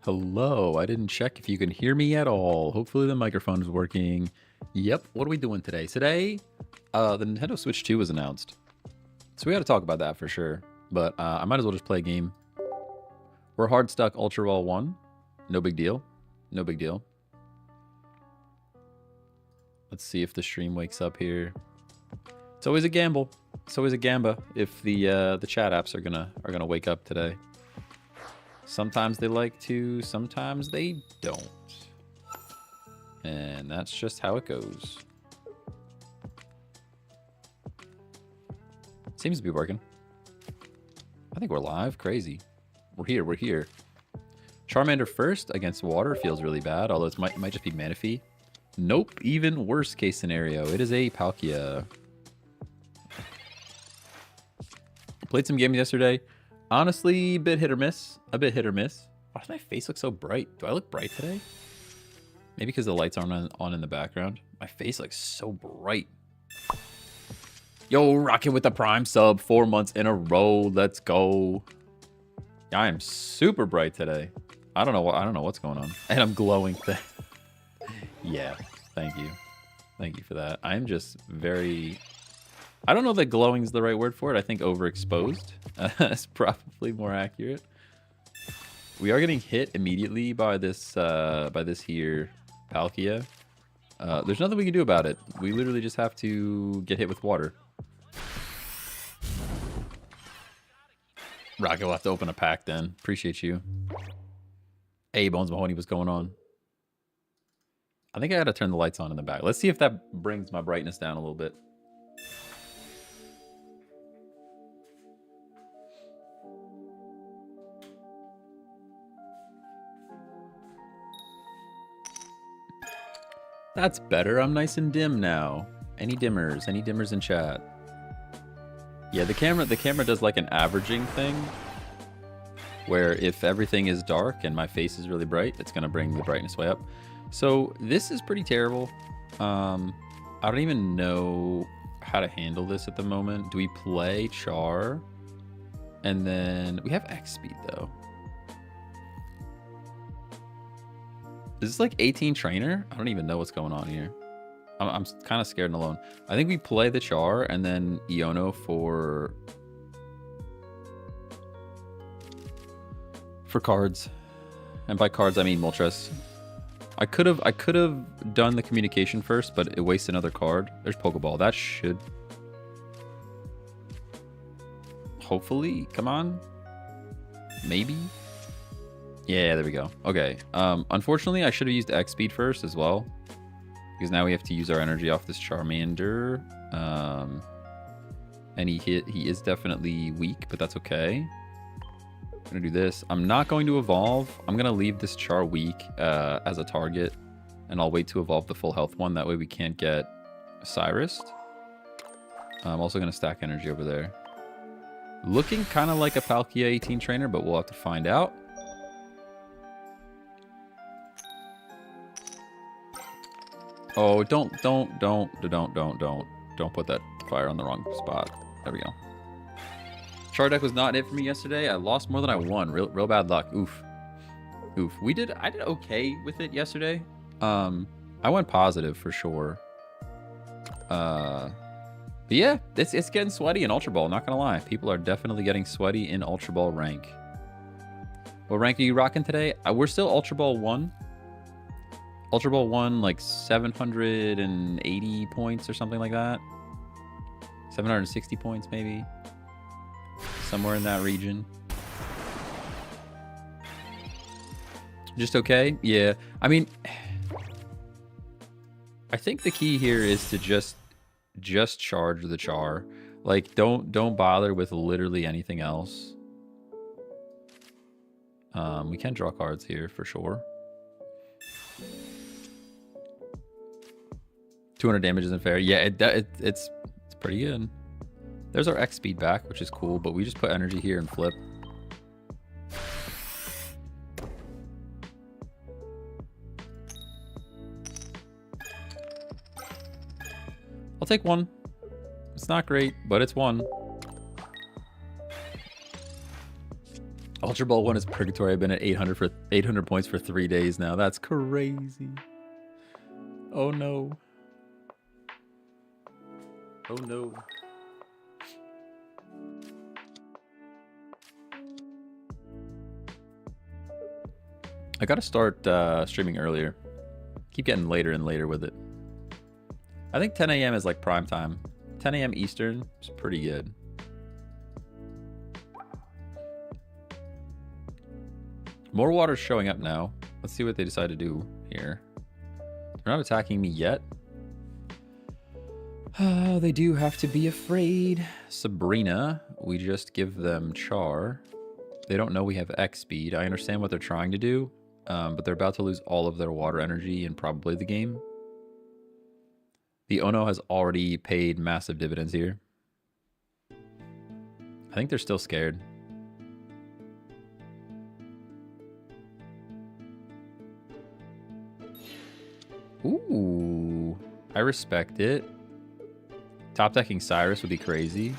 Hello, I didn't check if you can hear me at all. Hopefully the microphone is working. Yep, what are we doing today? Today, the Nintendo Switch 2 was announced. So we got to talk about that for sure. But I might as well just play a game. We're hard stuck Ultra Ball 1. No big deal. No big deal. Let's see if the stream wakes up here. It's always a gamble. It's always a gamba if the chat apps are gonna wake up today. Sometimes they like to, sometimes they don't. And that's just how it goes. Seems to be working. I think we're live. Crazy. We're here. We're here. Charmander first against water feels really bad, although it might just be Manaphy. Nope. Even worse case scenario. It is a Palkia. Played some games yesterday. Honestly, a bit hit or miss. A bit hit or miss. Why does my face look so bright? Do I look bright today? Maybe because the lights aren't on in the background. My face looks so bright. Yo, rocking with the Prime sub 4 months in a row. Let's go. I am super bright today. I don't know what's going on. And I'm glowing. Yeah, thank you. Thank you for that. I'm just very... I don't know that glowing is the right word for it. I think overexposed is probably more accurate. We are getting hit immediately by this here Palkia. There's nothing we can do about it. We literally just have to get hit with water. Rocket will have to open a pack then. Appreciate you. Hey, Bones Mahoney, what's going on? I think I gotta turn the lights on in the back. Let's see if that brings my brightness down a little bit. That's better. I'm nice and dim now. Any dimmers? Any dimmers in chat? Yeah, the camera does like an averaging thing, where if everything is dark and my face is really bright, it's gonna bring the brightness way up. So this is pretty terrible. I don't even know how to handle this at the moment. Do we play Char? And then we have X speed though. Is this like 18 trainer? I don't even know what's going on here. I'm kind of scared and alone. I think we play the Char and then Iono for cards. And by cards, I mean Moltres. I could have done the communication first, but it wastes another card. There's Pokeball. That should hopefully come on. Maybe. Yeah, there we go. Okay. Unfortunately, I should have used X speed first as well, because now we have to use our energy off this Charmander. And he is definitely weak, but that's okay. I'm gonna do this. I'm not going to evolve. I'm gonna leave this Char weak as a target, and I'll wait to evolve the full health one. That way we can't get Cyrus. I'm also gonna stack energy over there. Looking kind of like a Palkia 18 trainer, but we'll have to find out. Oh, don't put that fire on the wrong spot. There we go. Char deck was not it for me yesterday. I lost more than I won. Real bad luck. Oof. Oof. I did okay with it yesterday. I went positive for sure. But yeah, it's getting sweaty in Ultra Ball, not gonna lie. People are definitely getting sweaty in Ultra Ball rank. What rank are you rocking today? We're still Ultra Ball 1. Ultra Ball 1, like 780 points or something like that. 760 points, maybe. Somewhere in that region. Just okay? Yeah. I mean, I think the key here is to just charge the Char. Like, don't bother with literally anything else. We can draw cards here for sure. 200 damage isn't fair. Yeah, it's pretty good. There's our X speed back, which is cool, but we just put energy here and flip. I'll take one. It's not great, but it's one. Ultra Ball 1 is purgatory. I've been at 800 points for 3 days now. That's crazy. Oh no. Oh no. I gotta start streaming earlier. Keep getting later and later with it. I think 10 a.m. is like prime time. 10 a.m. Eastern is pretty good. More water's showing up now. Let's see what they decide to do here. They're not attacking me yet. They do have to be afraid. Sabrina, we just give them Char. They don't know we have X speed. I understand what they're trying to do, but they're about to lose all of their water energy and probably the game. The Ono has already paid massive dividends here. I think they're still scared. Ooh, I respect it. Top decking Cyrus would be crazy.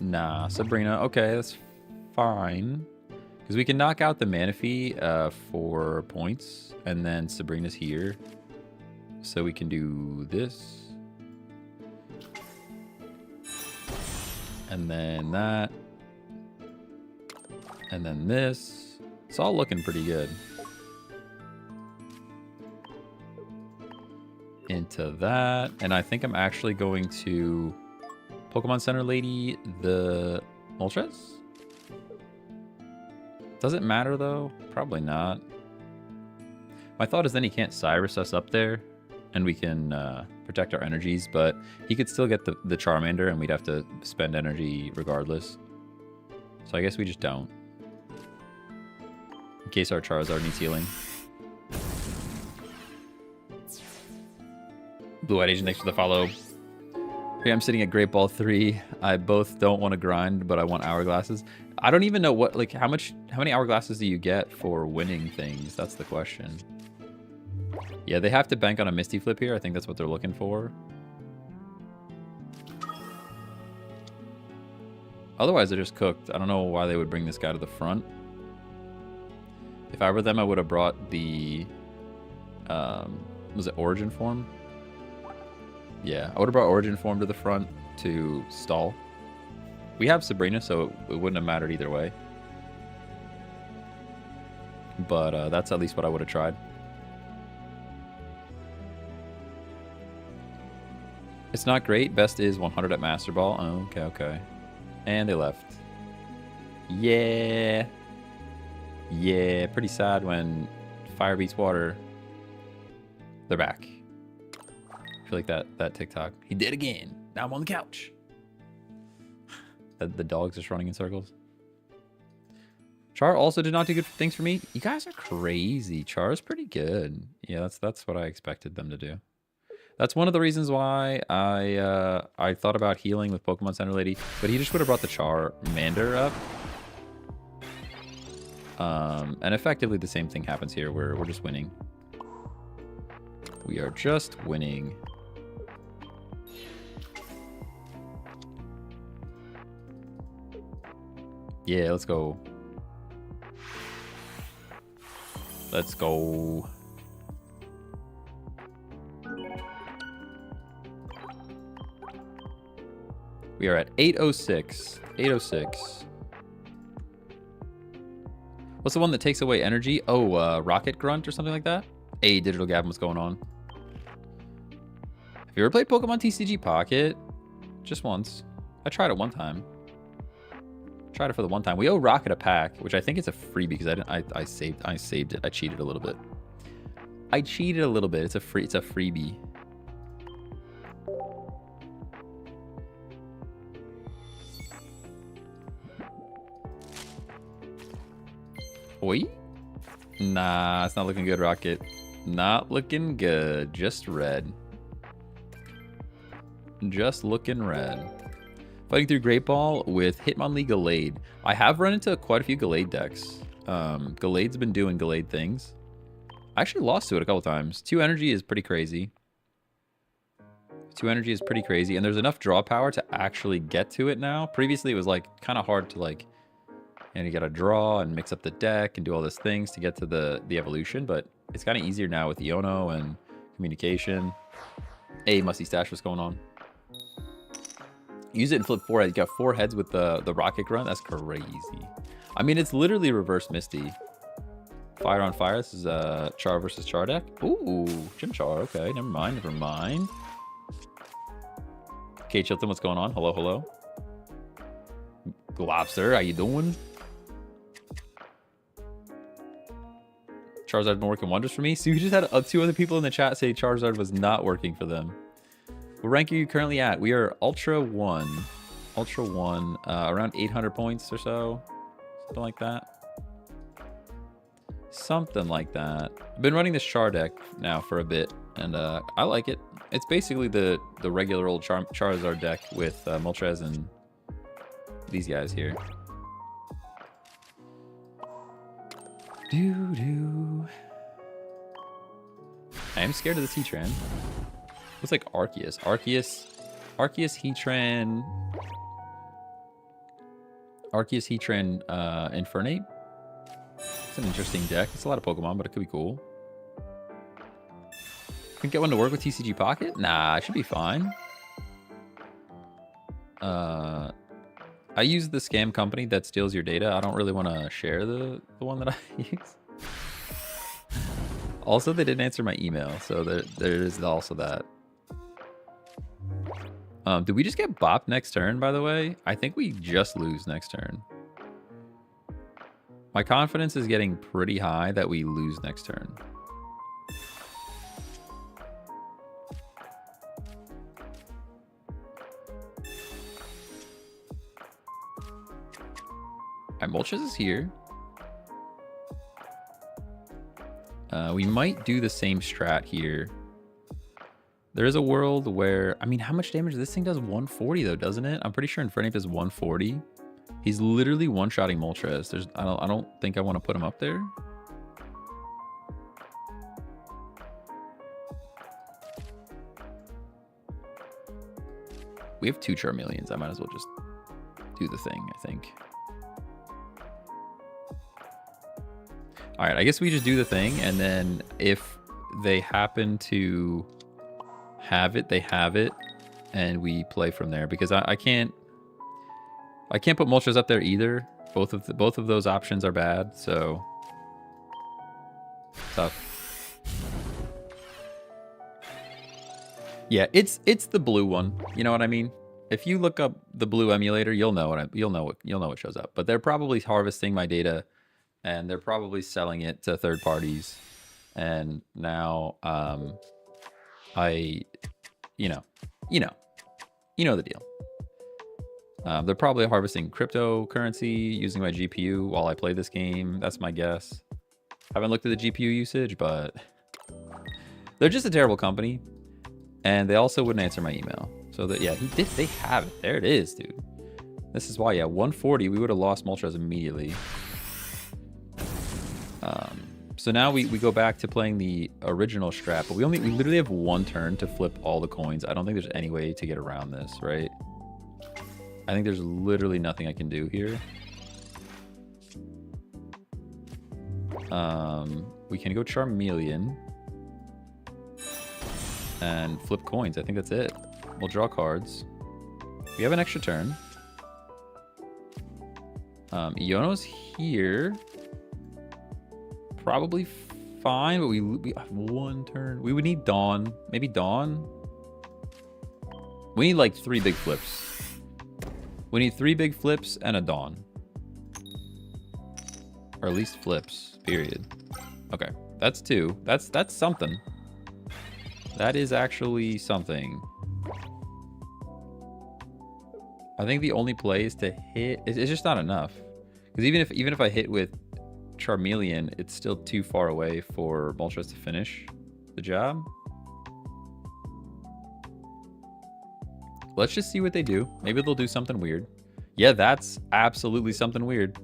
Nah, Sabrina. Okay, that's fine. Because we can knock out the Manaphy for points. And then Sabrina's here. So we can do this. And then that. And then this. It's all looking pretty good. Into that. And I think I'm actually going to Pokemon Center Lady the Moltres. Does it matter though? Probably not. My thought is then he can't Cyrus us up there and we can protect our energies, but he could still get the Charmander and we'd have to spend energy regardless. So I guess we just don't. In case our Charizard needs healing. Blue Eyed Asian, thanks for the follow. Okay, I'm sitting at Great Ball 3. I both don't want to grind, but I want hourglasses. I don't even know what, like, how many hourglasses do you get for winning things? That's the question. Yeah, they have to bank on a Misty Flip here. I think that's what they're looking for. Otherwise, they're just cooked. I don't know why they would bring this guy to the front. If I were them, I would have brought the, was it Origin Form? Yeah, I would have brought Origin Form to the front to stall. We have Sabrina, so it wouldn't have mattered either way. But that's at least what I would have tried. It's not great. Best is 100 at Master Ball. Oh, okay, okay. And they left. Yeah. Yeah, pretty sad when fire beats water. They're back. I feel like that TikTok. He did again. Now I'm on the couch. The dog's just running in circles. Char also did not do good things for me. You guys are crazy. Char's pretty good. Yeah, that's what I expected them to do. That's one of the reasons why I thought about healing with Pokemon Center Lady, but he just would have brought the Charmander up. And effectively the same thing happens here. We're just winning. We are just winning. Yeah, let's go. Let's go. We are at 806. 806. What's the one that takes away energy? Oh, Rocket Grunt or something like that? Hey, Digital Gavin, what's going on? Have you ever played Pokemon TCG Pocket? Just once. I tried it one time. Tried it for the one time. We owe Rocket a pack, which I think it's a freebie because I saved it. I cheated a little bit. I cheated a little bit. It's a freebie. Oi? Nah, it's not looking good, Rocket. Not looking good. Just red. Just looking red. Fighting through Great Ball with Hitmonlee Gallade. I have run into quite a few Gallade decks. Gallade's been doing Gallade things. I actually lost to it a couple times. 2 energy is pretty crazy. 2 energy is pretty crazy. And there's enough draw power to actually get to it now. Previously, it was like kind of hard to like And you got to draw and mix up the deck and do all these things to get to the evolution. But it's kind of easier now with Iono and communication. Hey, Musty Stash, what's going on? Use it and flip 4 heads. You got 4 heads with the rocket grunt. That's crazy. I mean, it's literally reverse Misty. Fire on fire. This is Char versus Char deck. Ooh, Gym Char. Okay, never mind. Never mind. Okay, Chilton, what's going on? Hello, hello. Globster, how you doing? Charizard been working wonders for me. So you just had 2 other people in the chat say Charizard was not working for them. What rank are you currently at? We are Ultra 1. Ultra 1, around 800 points or so. Something like that. Something like that. I've been running this Char deck now for a bit, and I like it. It's basically the regular old Charizard deck with Moltres and these guys here. Doo-doo. I am scared of this Heatran. Looks like Arceus. Arceus, Heatran. Arceus, Heatran, Infernape. It's an interesting deck. It's a lot of Pokemon, but it could be cool. Can get one to work with TCG Pocket? Nah, it should be fine. I use the scam company that steals your data. I don't really want to share the one that I use. Also, they didn't answer my email, so there is also that. Did we just get bopped next turn, by the way? I think we just lose next turn. My confidence is getting pretty high that we lose next turn. Alright, Moltres is here. We might do the same strat here. There is a world where, I mean, how much damage? This thing does 140 though, doesn't it? I'm pretty sure Infernape does 140. He's literally one-shotting Moltres. I don't think I want to put him up there. We have 2 Charmeleons. I might as well just do the thing, I think. All right, I guess we just do the thing, and then if they happen to have it, they have it, and we play from there. Because I can't put Moltres up there either. Both of those options are bad, so tough. Yeah, it's the blue one. You know what I mean? If you look up the blue emulator, you'll know what shows up. But they're probably harvesting my data, and they're probably selling it to third parties. And now, you know the deal. They're probably harvesting cryptocurrency using my GPU while I play this game. That's my guess. Haven't looked at the GPU usage, but they're just a terrible company. And they also wouldn't answer my email. So that, yeah, they have it. There it is, dude. This is why, yeah, 140, we would have lost Moltres immediately. So now we go back to playing the original strat, but we literally have 1 turn to flip all the coins. I don't think there's any way to get around this, right? I think there's literally nothing I can do here. We can go Charmeleon and flip coins. I think that's it. We'll draw cards. We have an extra turn. Iono's here. Probably fine, but we have 1 turn. We would need Dawn. Maybe Dawn? We need like 3 big flips. We need 3 big flips and a Dawn. Or at least flips, period. Okay, that's 2. That's something. That is actually something. I think the only play is to hit. It's just not enough. Because even if I hit with Charmeleon, it's still too far away for Moltres to finish the job. Let's just see what they do. Maybe they'll do something weird. Yeah, that's absolutely something weird.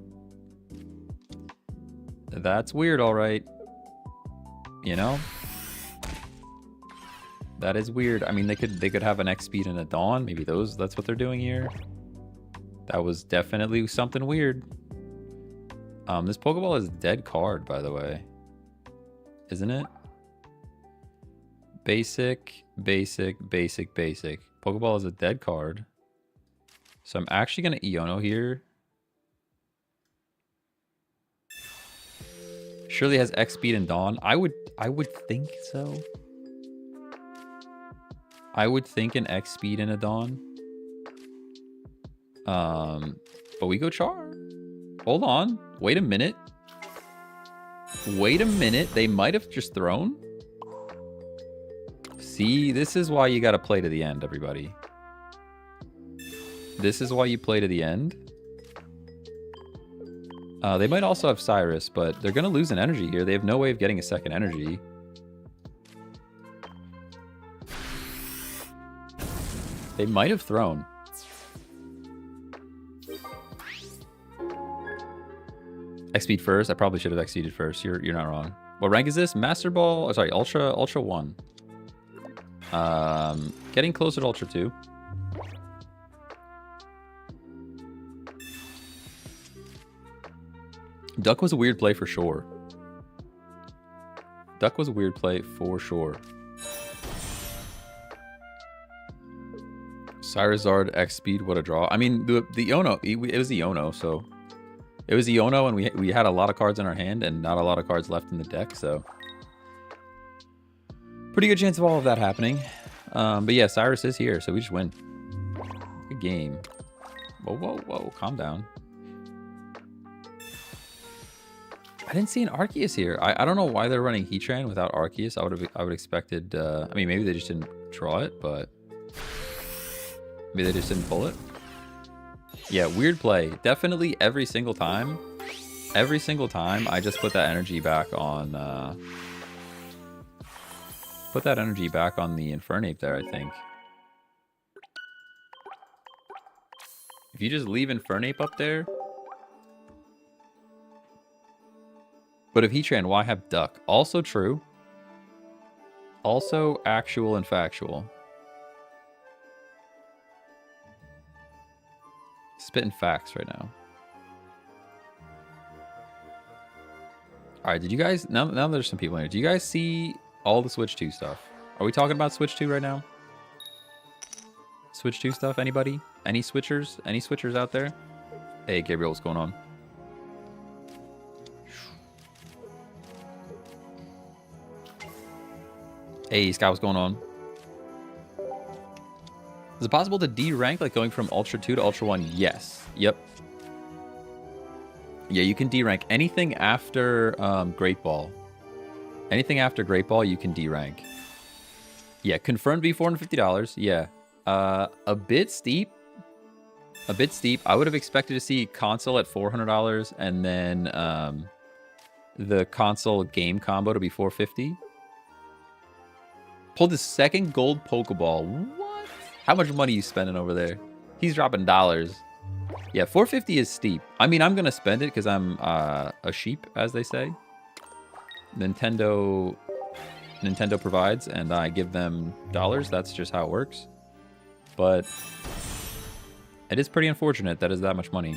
That's weird, all right. You know? That is weird. I mean, they could have an X speed and a Dawn. Maybe that's what they're doing here. That was definitely something weird. This Pokeball is a dead card, by the way. Isn't it? Basic, basic, basic, basic. Pokeball is a dead card. So I'm actually going to Iono here. Surely has X speed and Dawn. I would think so. I would think an X speed and a Dawn. But we go Char. Hold on. Wait a minute. Wait a minute. They might have just thrown. See, this is why you got to play to the end, everybody. This is why you play to the end. They might also have Cyrus, but they're going to lose an energy here. They have no way of getting a second energy. They might have thrown. X-Speed first. I probably should have X-Speeded first. You're not wrong. What rank is this? Master Ball? Oh, sorry, Ultra 1. Getting closer to Ultra 2. Duck was a weird play for sure. Duck was a weird play for sure. Cyrusard X speed, what a draw. I mean, the Iono, it was the Iono, so it was the Iono, and we had a lot of cards in our hand and not a lot of cards left in the deck, so pretty good chance of all of that happening. But yeah, Cyrus is here, so we just win. Good game. Whoa, whoa, whoa, calm down. I didn't see an Arceus here. I don't know why they're running Heatran without Arceus. I would expected. I mean, maybe they just didn't draw it, but maybe they just didn't pull it. Yeah, weird play. Definitely every single time. Every single time, I just put that energy back on. Put that energy back on the Infernape there, I think. If you just leave Infernape up there. But if Heatran, why have Duck? Also true. Also actual and factual. Spitting facts right now. Alright, did you guys... Now there's some people in here. Do you guys see all the Switch 2 stuff? Are we talking about Switch 2 right now? Switch 2 stuff? Anybody? Any switchers? Any switchers out there? Hey, Gabriel, what's going on? Hey, Scott, what's going on? Is it possible to D-rank, like going from Ultra 2 to Ultra 1? Yes. Yep. Yeah, you can D-rank. Anything after Great Ball. Anything after Great Ball, you can D-rank. Yeah, confirmed to be $450. Yeah. A bit steep. A bit steep. I would have expected to see console at $400 and then the console game combo to be $450. Pulled the second gold Pokeball. What? How much money are you spending over there? He's dropping dollars. Yeah, $450 is steep. I mean, I'm going to spend it because I'm a sheep, as they say. Nintendo provides, and I give them dollars. That's just how it works. But it is pretty unfortunate that is that much money.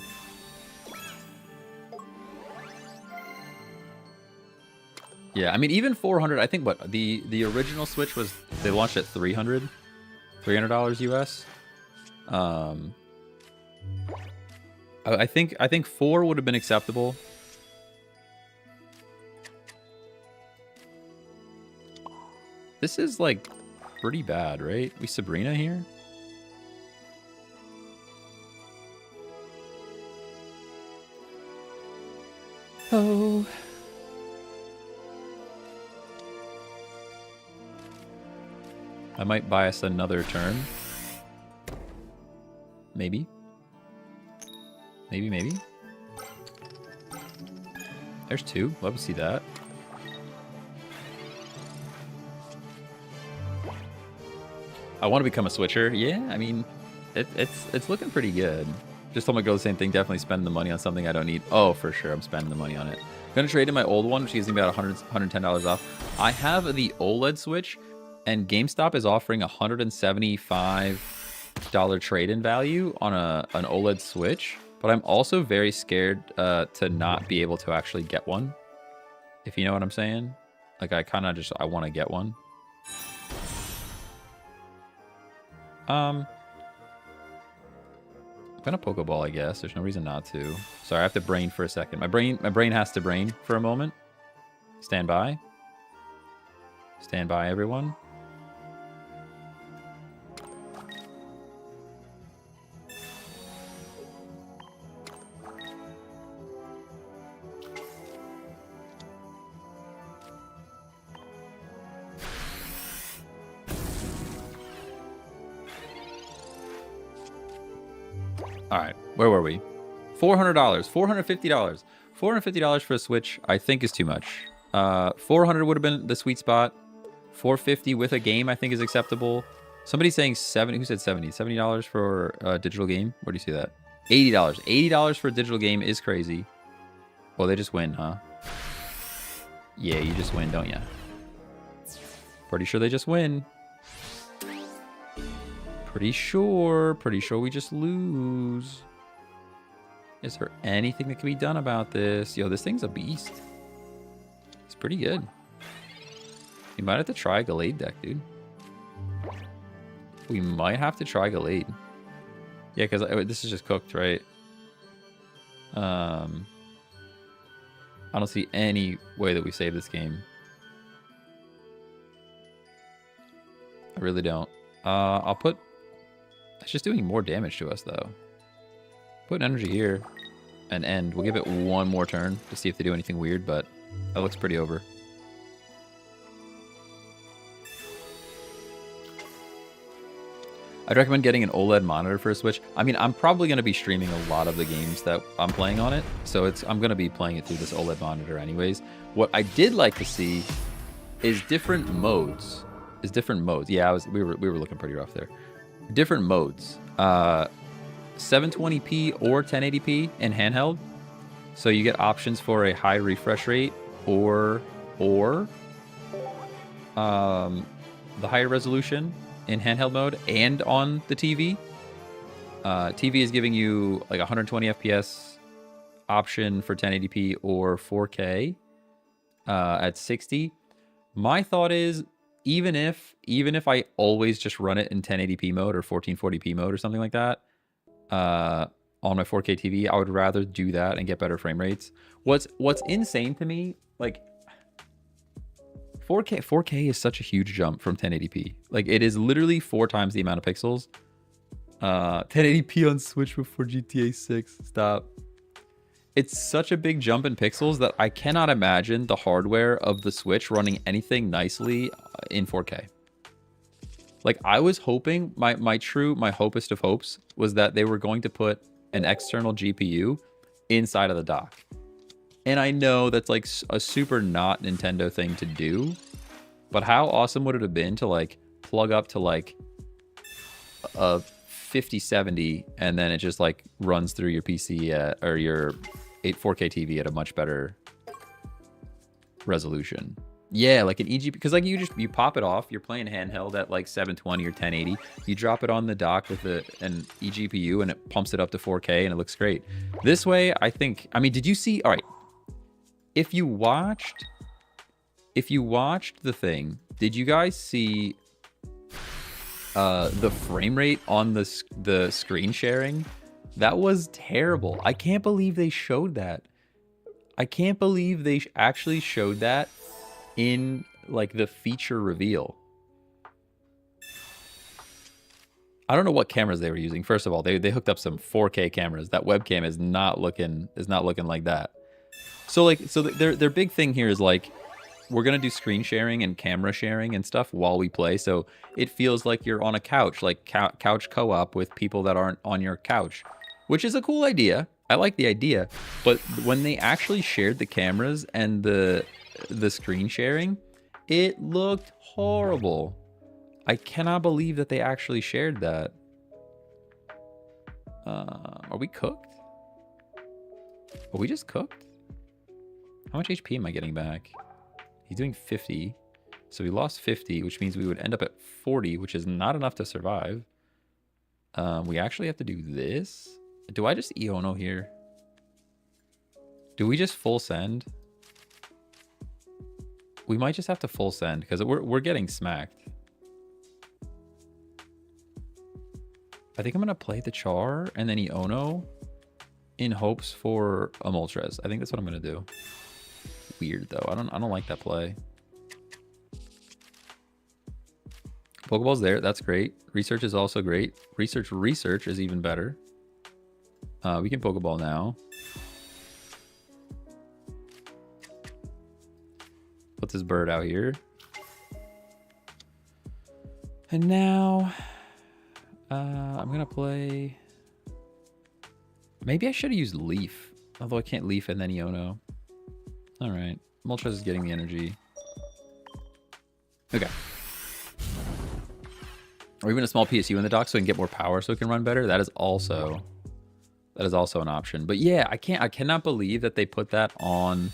Yeah, I mean, even 400, I think what the original Switch was, they launched at $300 US. I think 4 would have been acceptable. This is like pretty bad, right? We Sabrina here. Oh. I might buy us another turn. Maybe. Maybe. There's 2. Love to see that. I want to become a switcher. Yeah, I mean, it's looking pretty good. Just told my girl the same thing. Definitely spending the money on something I don't need. Oh, for sure. I'm spending the money on it. I'm going to trade in my old one, which gives me about $110 off. I have the OLED Switch, and GameStop is offering $175 trade-in value on an OLED Switch. But but I'm also very scared to not be able to actually get one. If you know what I'm saying. Like, I kind of just, I want to get one. I'm gonna Pokeball, I guess. There's no reason not to. Sorry, I have to brain for a second. My brain has to brain for a moment. Stand by. Stand by, everyone. All right, where were we? $400, $450, $450 for a Switch. I think is too much. 400 would have been the sweet spot. 450 with a game, I think, is acceptable. Somebody's saying 70. Who said 70? $70 for a digital game. Where do you see that? $80. $80 for a digital game is crazy. Well, they just win, huh? Yeah, you just win, don't you? Pretty sure they just win. Pretty sure we just lose. Is there anything that can be done about this? Yo, this thing's a beast. It's pretty good. You might have to try a Gallade deck, dude. We might have to try Gallade. Yeah, because this is just cooked, right? I don't see any way that we save this game. I really don't. I'll put... It's just doing more damage to us, though. Put an energy here and end. We'll give it one more turn to see if they do anything weird, but that looks pretty over. I'd recommend getting an OLED monitor for a Switch. I mean, I'm probably going to be streaming a lot of the games that I'm playing on it, so I'm going to be playing it through this OLED monitor anyways. What I did like to see is different modes. Yeah, we were looking pretty rough there. Different modes. 720p or 1080p in handheld. So you get options for a high refresh rate or the higher resolution in handheld mode and on the TV. TV is giving you like 120 FPS option for 1080p or 4K at 60. My thought is even if I always just run it in 1080p mode or 1440p mode or something like that on my 4K TV, I would rather do that and get better frame rates. What's insane to me, like 4K is such a huge jump from 1080p. Like it is literally 4 times the amount of pixels. 1080p on Switch before GTA 6. Stop. It's such a big jump in pixels that I cannot imagine the hardware of the Switch running anything nicely in 4K. Like I was hoping, my hopest of hopes was that they were going to put an external GPU inside of the dock. And I know that's like a super not Nintendo thing to do, but how awesome would it have been to like plug up to like a 5070 and then it just like runs through your PC or your 4K TV at a much better resolution. Yeah, like an EG, because like you pop it off, you're playing handheld at like 720 or 1080, you drop it on the dock with an eGPU and it pumps it up to 4K and it looks great. This way, I mean, did you see, all right, if you watched the thing, did you guys see the frame rate on the screen sharing? That was terrible. I can't believe they showed that. I can't believe they actually showed that in like the feature reveal. I don't know what cameras they were using. First of all, they hooked up some 4K cameras. That webcam is not looking like that. So their big thing here is like, we're gonna do screen sharing and camera sharing and stuff while we play, so it feels like you're on a couch, like couch co-op with people that aren't on your couch, which is a cool idea. I like the idea, but when they actually shared the cameras and the screen sharing, it looked horrible. I cannot believe that they actually shared that. Are we cooked? Are we just cooked? How much HP am I getting back? He's doing 50. So we lost 50, which means we would end up at 40, which is not enough to survive. We actually have to do this. Do I just Iono here? Do we just full send? We might just have to full send because we're getting smacked. I think I'm gonna play the Char and then Iono in hopes for a Moltres. I think that's what I'm gonna do. Weird though. I don't like that play. Pokeball's there. That's great. Research is also great. Research is even better. We can Pokeball now. Put this bird out here. And now I'm gonna play. Maybe I should have used Leaf. Although I can't Leaf and then Iono. Alright. Moltres is getting the energy. Okay. Or even a small PSU in the dock so we can get more power so it can run better. That is also an option. But yeah, I cannot believe that they put that on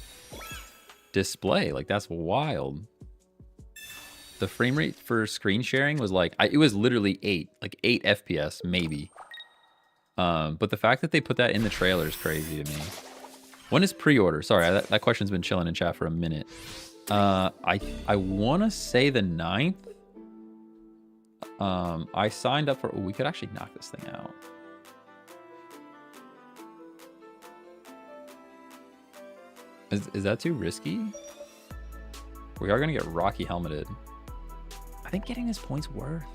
display. Like, that's wild. The frame rate for screen sharing was like, it was literally 8 FPS maybe. But the fact that they put that in the trailer is crazy to me. When is pre-order? Sorry, that question's been chilling in chat for a minute. I want to say the 9th. I signed up for... Oh, we could actually knock this thing out. Is that too risky? We are going to get Rocky helmeted. I think getting this point's worth.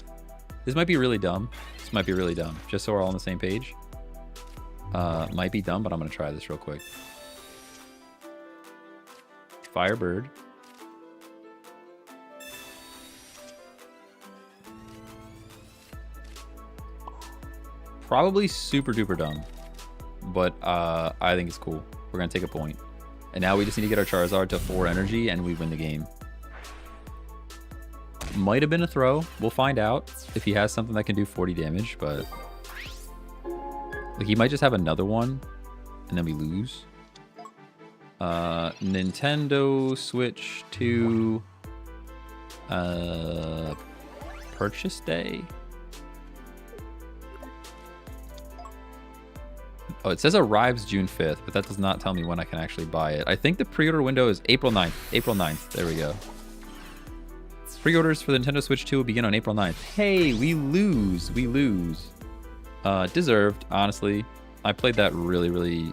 This might be really dumb. This might be really dumb. Just so we're all on the same page. Might be dumb, but I'm going to try this real quick. Firebird. Probably super duper dumb. But I think it's cool. We're going to take a point. And now we just need to get our Charizard to 4 energy and we win the game. Might have been a throw. We'll find out if he has something that can do 40 damage, but like, he might just have another one and then we lose. Nintendo Switch 2 purchase day. Oh, it says arrives June 5th, but that does not tell me when I can actually buy it. I think the pre-order window is April 9th. April 9th. There we go. Pre-orders for the Nintendo Switch 2 will begin on April 9th. Hey, we lose. We lose. Deserved, honestly. I played that really, really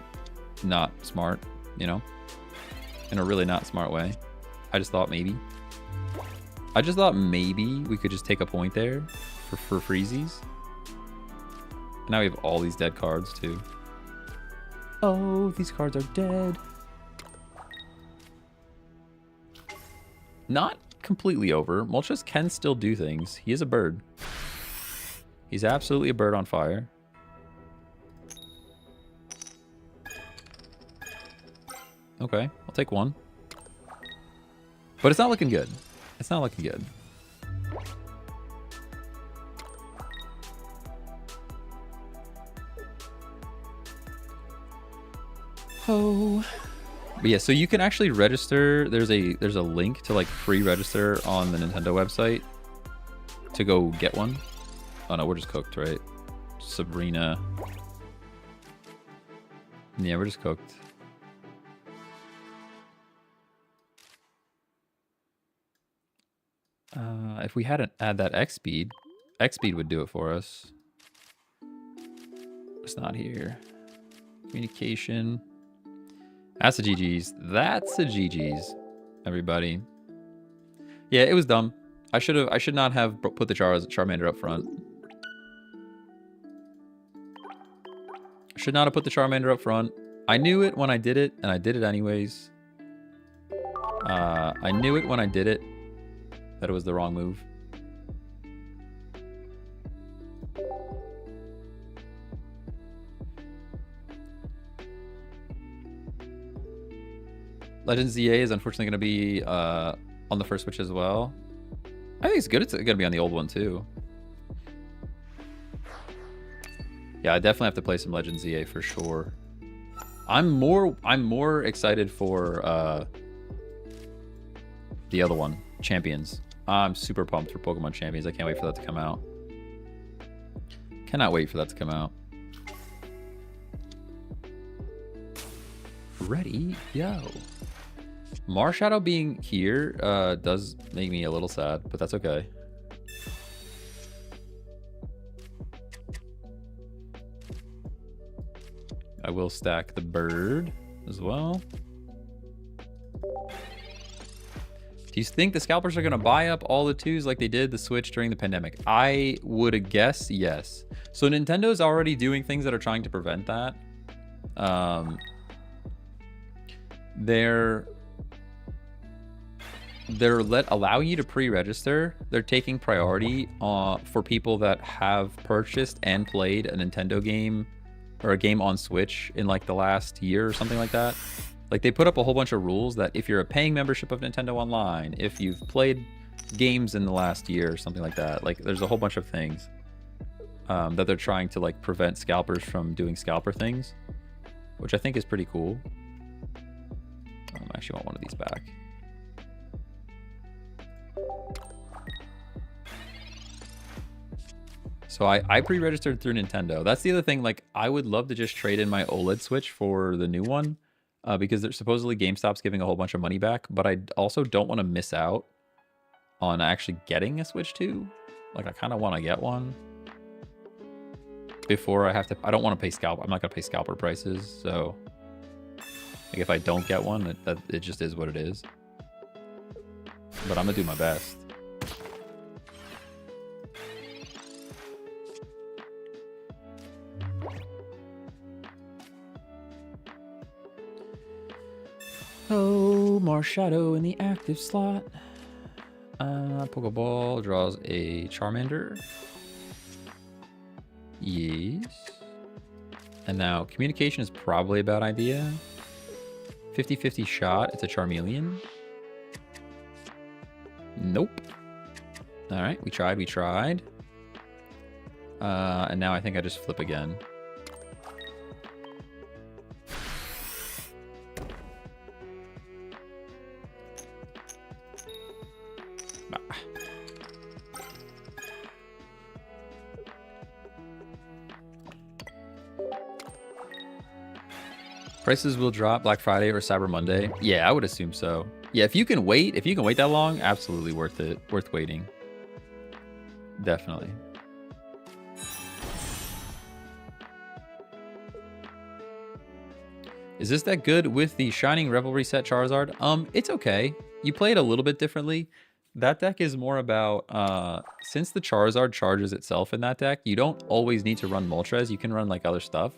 not smart, you know? In a really not smart way. I just thought maybe. We could just take a point there for freezies. Now we have all these dead cards, too. Oh, these cards are dead. Not completely over. Moltres can still do things. He is a bird. He's absolutely a bird on fire. Okay, I'll take one. But it's not looking good. It's not looking good. Oh. But yeah, so you can actually register. There's a link to like pre-register on the Nintendo website to go get one. Oh no, we're just cooked, right? Sabrina. Yeah, we're just cooked. If we hadn't add that X speed would do it for us. It's not here. Communication. That's a GG's. That's a GG's, everybody. Yeah, it was dumb. I should not have put the Charmander up front. Should not have put the Charmander up front. I knew it when I did it, and I did it anyways. I knew it when I did it that it was the wrong move. Legends ZA is unfortunately going to be on the first Switch as well. I think it's good. It's going to be on the old one too. Yeah, I definitely have to play some Legends ZA for sure. I'm more excited for the other one, Champions. I'm super pumped for Pokemon Champions. I can't wait for that to come out. Cannot wait for that to come out. ready, go. Marshadow being here does make me a little sad, but that's okay. I will stack the bird as well. Do you think the scalpers are going to buy up all the 2s like they did the Switch during the pandemic? I would guess yes. So Nintendo's already doing things that are trying to prevent that. They're allowing you to pre-register. They're taking priority for people that have purchased and played a Nintendo game or a game on Switch in like the last year or something like that. Like they put up a whole bunch of rules that if you're a paying membership of Nintendo Online, if you've played games in the last year or something like that, like there's a whole bunch of things that they're trying to like prevent scalpers from doing scalper things, which I think is pretty cool. I actually want one of these back. So I pre-registered through Nintendo. That's the other thing. Like I would love to just trade in my OLED Switch for the new one. Because there's supposedly GameStop's giving a whole bunch of money back, but I also don't want to miss out on actually getting a Switch 2. Like I kind of want to get one before I have to. I don't want to pay scalper. I'm not gonna pay scalper prices. So like if I don't get one, it just is what it is. But I'm gonna do my best. Oh, Marshadow in the active slot. Pokeball draws a Charmander. Yes. And now communication is probably a bad idea. 50-50 shot. It's a Charmeleon. Nope. All right, we tried. And now I think I just flip again. Prices will drop Black Friday or Cyber Monday. Yeah, I would assume so. Yeah, if you can wait that long, absolutely worth it. Worth waiting. Definitely. Is this that good with the Shining Revelry set Charizard? It's okay. You play it a little bit differently. That deck is more about, since the Charizard charges itself in that deck, you don't always need to run Moltres. You can run like other stuff.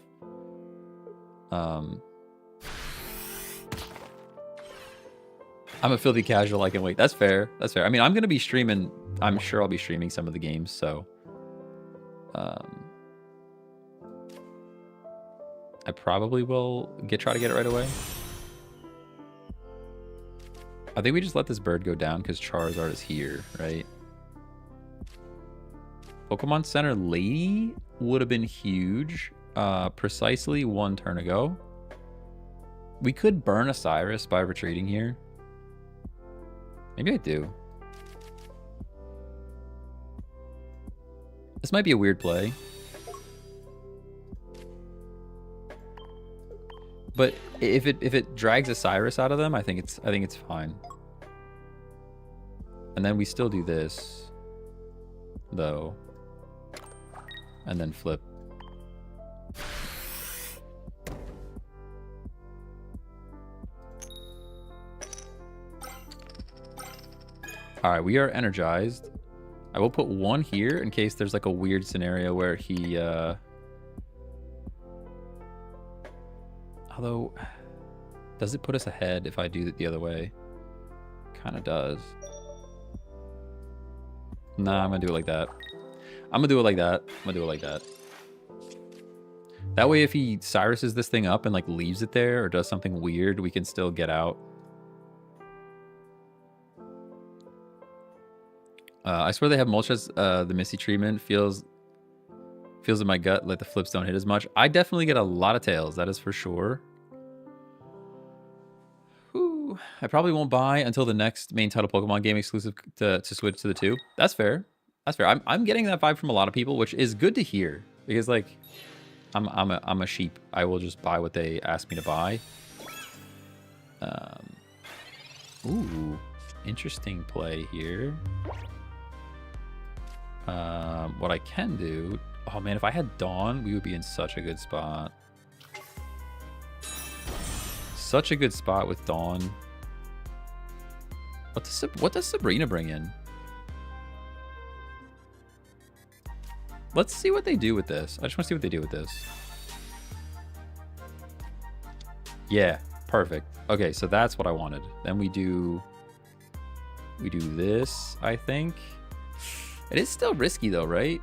I'm a filthy casual. I can wait. That's fair. That's fair. I mean, I'm going to be streaming. I'm sure I'll be streaming some of the games. So, I probably will try to get it right away. I think we just let this bird go down because Charizard is here, right? Pokemon Center Lady would have been huge. Precisely one turn ago. We could burn a Cyrus by retreating here. Maybe I do. This might be a weird play. But if it drags a Cyrus out of them, I think it's fine. And then we still do this, though. And then flip. All right, we are energized. I will put one here in case there's like a weird scenario where he... Although, does it put us ahead if I do it the other way? Kind of does. Nah, I'm going to do it like that. I'm going to do it like that. I'm going to do it like that. That way, if he Cyruses this thing up and like leaves it there or does something weird, we can still get out. I swear they have Moltres. The Misty treatment feels in my gut like the flips don't hit as much. I definitely get a lot of tails. That is for sure. Whew. I probably won't buy until the next main title Pokemon game exclusive to switch to the 2. That's fair. That's fair. I'm getting that vibe from a lot of people, which is good to hear because like I'm a sheep. I will just buy what they ask me to buy. Ooh, interesting play here. What I can do... Oh, man, if I had Dawn, we would be in such a good spot. Such a good spot with Dawn. What does Sabrina bring in? Let's see what they do with this. I just want to see what they do with this. Yeah, perfect. Okay, so that's what I wanted. Then we do this, I think. It is still risky though, right?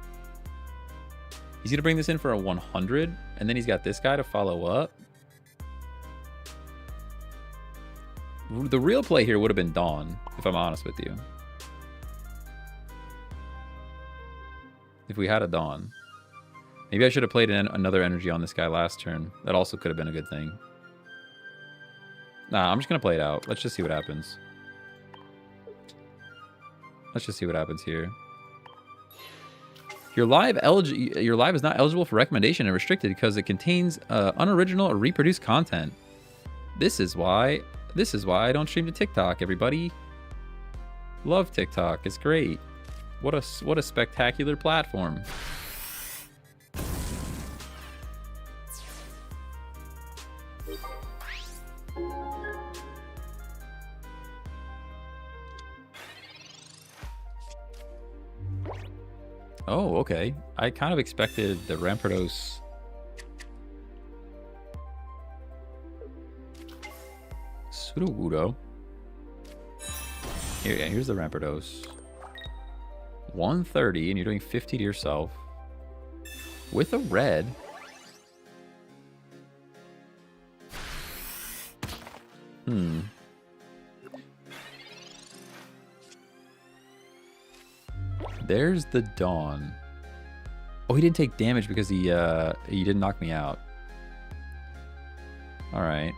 He's gonna bring this in for a 100, and then he's got this guy to follow up. The real play here would have been Dawn, if I'm honest with you. If we had a Dawn. Maybe I should have played another energy on this guy last turn. That also could have been a good thing. Nah, I'm just going to play it out. Let's just see what happens. Let's just see what happens here. Your live is not eligible for recommendation and restricted because it contains unoriginal or reproduced content. This is why I don't stream to TikTok, everybody. Love TikTok. It's great. What a spectacular platform. Oh, okay. I kind of expected the Rampardos. Sudowoodo. Here's the Rampardos. 130, and you're doing 50 to yourself. With a red. There's the Dawn. Oh, he didn't take damage because he didn't knock me out. All right.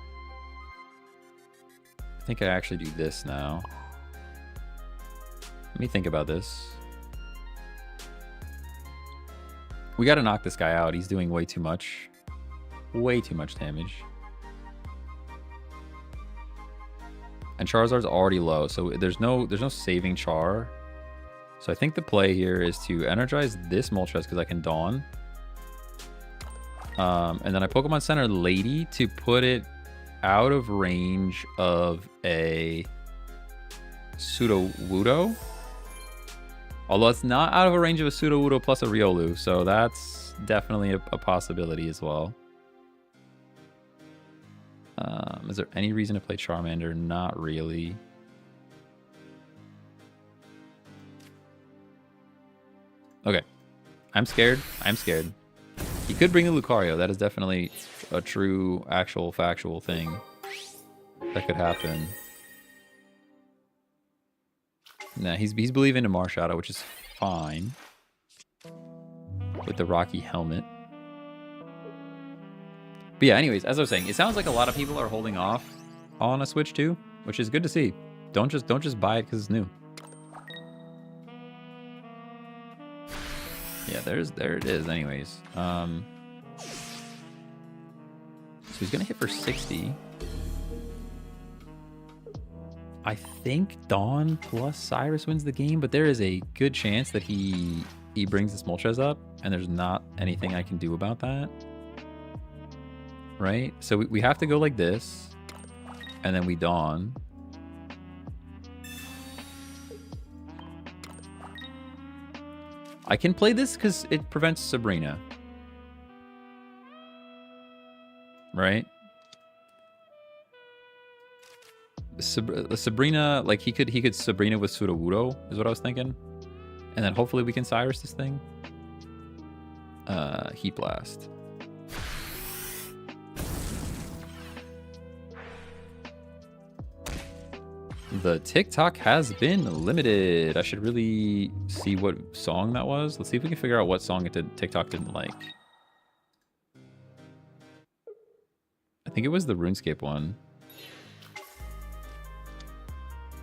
I think I actually do this now. Let me think about this. We got to knock this guy out. He's doing way too much. Way too much damage. And Charizard's already low, so there's no saving Char. So I think the play here is to energize this Moltres because I can Dawn. And then I Pokemon Center Lady to put it out of range of a Sudowoodo. Although it's not out of a range of a Sudowoodo plus a Riolu, so that's definitely a possibility as well. Is there any reason to play Charmander? Not really. Okay. I'm scared. I'm scared. He could bring the Lucario. That is definitely a true, actual, factual thing that could happen. Nah, he's believing in Marshadow, which is fine. With the Rocky helmet. But yeah, anyways, as I was saying, it sounds like a lot of people are holding off on a Switch 2, which is good to see. Don't just buy it because it's new. Yeah, there it is anyways. So he's gonna hit for 60. I think Dawn plus Cyrus wins the game, but there is a good chance that he brings this Moltres up, and there's not anything I can do about that. Right? So we have to go like this, and then we Dawn. I can play this because it prevents Sabrina. Right? Sabrina, like he could Sabrina with Sudowoodo is what I was thinking. And then hopefully we can Cyrus this thing. Heat Blast. The TikTok has been limited. I should really see what song that was. Let's see if we can figure out what song TikTok didn't like. I think it was the RuneScape one.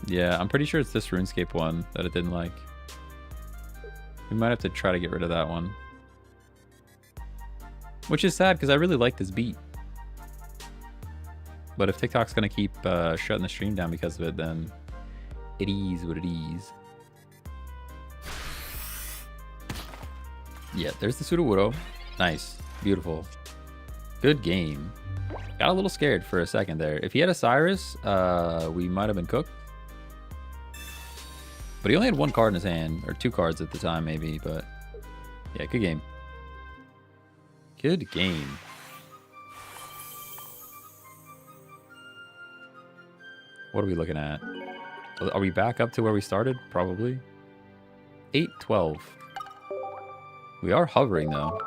Yeah, I'm pretty sure it's this RuneScape one that it didn't like. We might have to try to get rid of that one. Which is sad because I really like this beat. But if TikTok's going to keep shutting the stream down because of it, then it is what it is. Yeah, there's the Sudowoodo. Nice. Beautiful. Good game. Got a little scared for a second there. If he had a Cyrus, we might have been cooked. But he only had one card in his hand, or two cards at the time maybe, but yeah, good game. Good game. What are we looking at? Are we back up to where we started? Probably. 8-12. We are hovering though.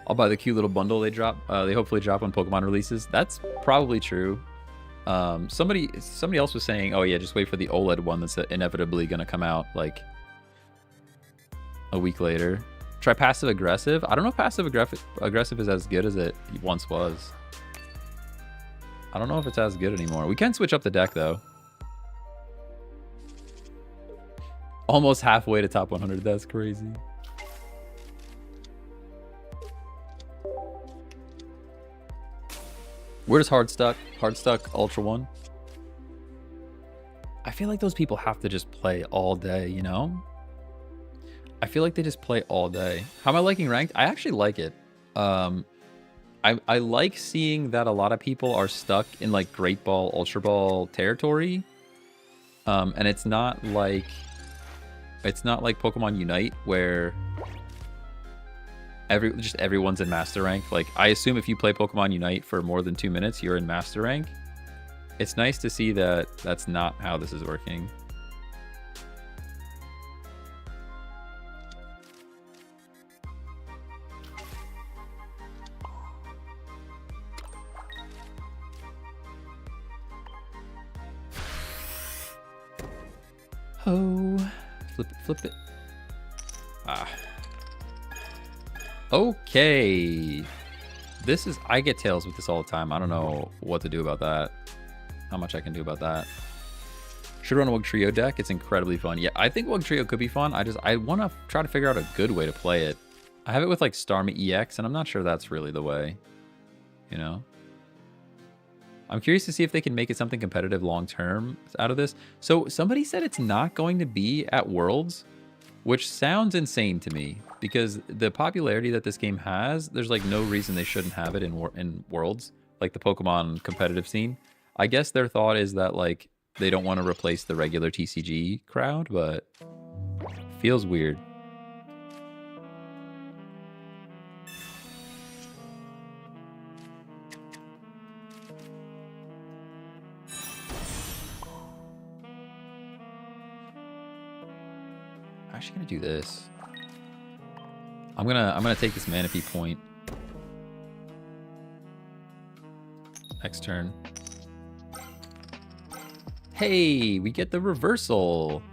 I'll buy the cute little bundle they drop. They hopefully drop when Pokemon releases. That's probably true. Somebody else was saying, oh yeah, just wait for the OLED one that's inevitably going to come out like a week later. Try passive aggressive. I don't know if passive aggressive is as good as it once was. I don't know if it's as good anymore. We can switch up the deck though. Almost halfway to top 100. That's crazy. Where does Hard Stuck Ultra 1? I feel like those people have to just play all day, you know? I feel like they just play all day. How am I liking ranked? I actually like it. I like seeing that a lot of people are stuck in like Great Ball, Ultra Ball territory. And it's not like Pokemon Unite where everyone's in master rank. Like, I assume if you play Pokemon Unite for more than 2 minutes, you're in master rank. It's nice to see that that's not how this is working. Oh, flip it. Ah. Okay. I get tails with this all the time. I don't know what to do about that. How much I can do about that. Should run a Wugtrio deck. It's incredibly fun. Yeah, I think Wugtrio could be fun. I want to try to figure out a good way to play it. I have it with like Starmie EX, and I'm not sure that's really the way. You know? I'm curious to see if they can make it something competitive long-term out of this. So somebody said it's not going to be at Worlds, which sounds insane to me because the popularity that this game has, there's like no reason they shouldn't have it in Worlds, like the Pokemon competitive scene. I guess their thought is that like they don't want to replace the regular TCG crowd, but feels weird. I'm actually gonna do this. I'm gonna take this Manaphy point. Next turn. Hey, we get the reversal.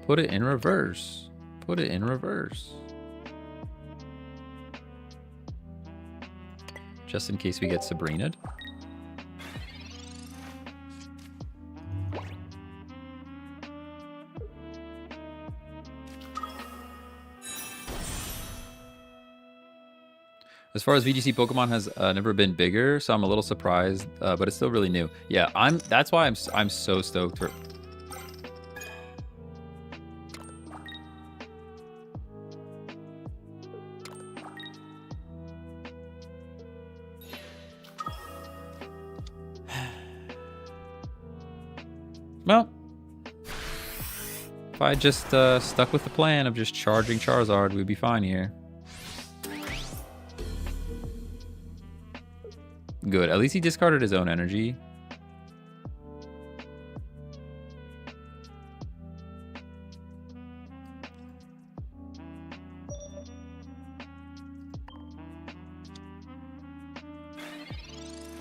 Put it in reverse. Put it in reverse. Just in case we get Sabrina'd. As far as VGC Pokemon has never been bigger, so I'm a little surprised, but it's still really new. Yeah, that's why I'm so stoked for. Well, if I just stuck with the plan of just charging Charizard, we'd be fine here. Good. At least he discarded his own energy.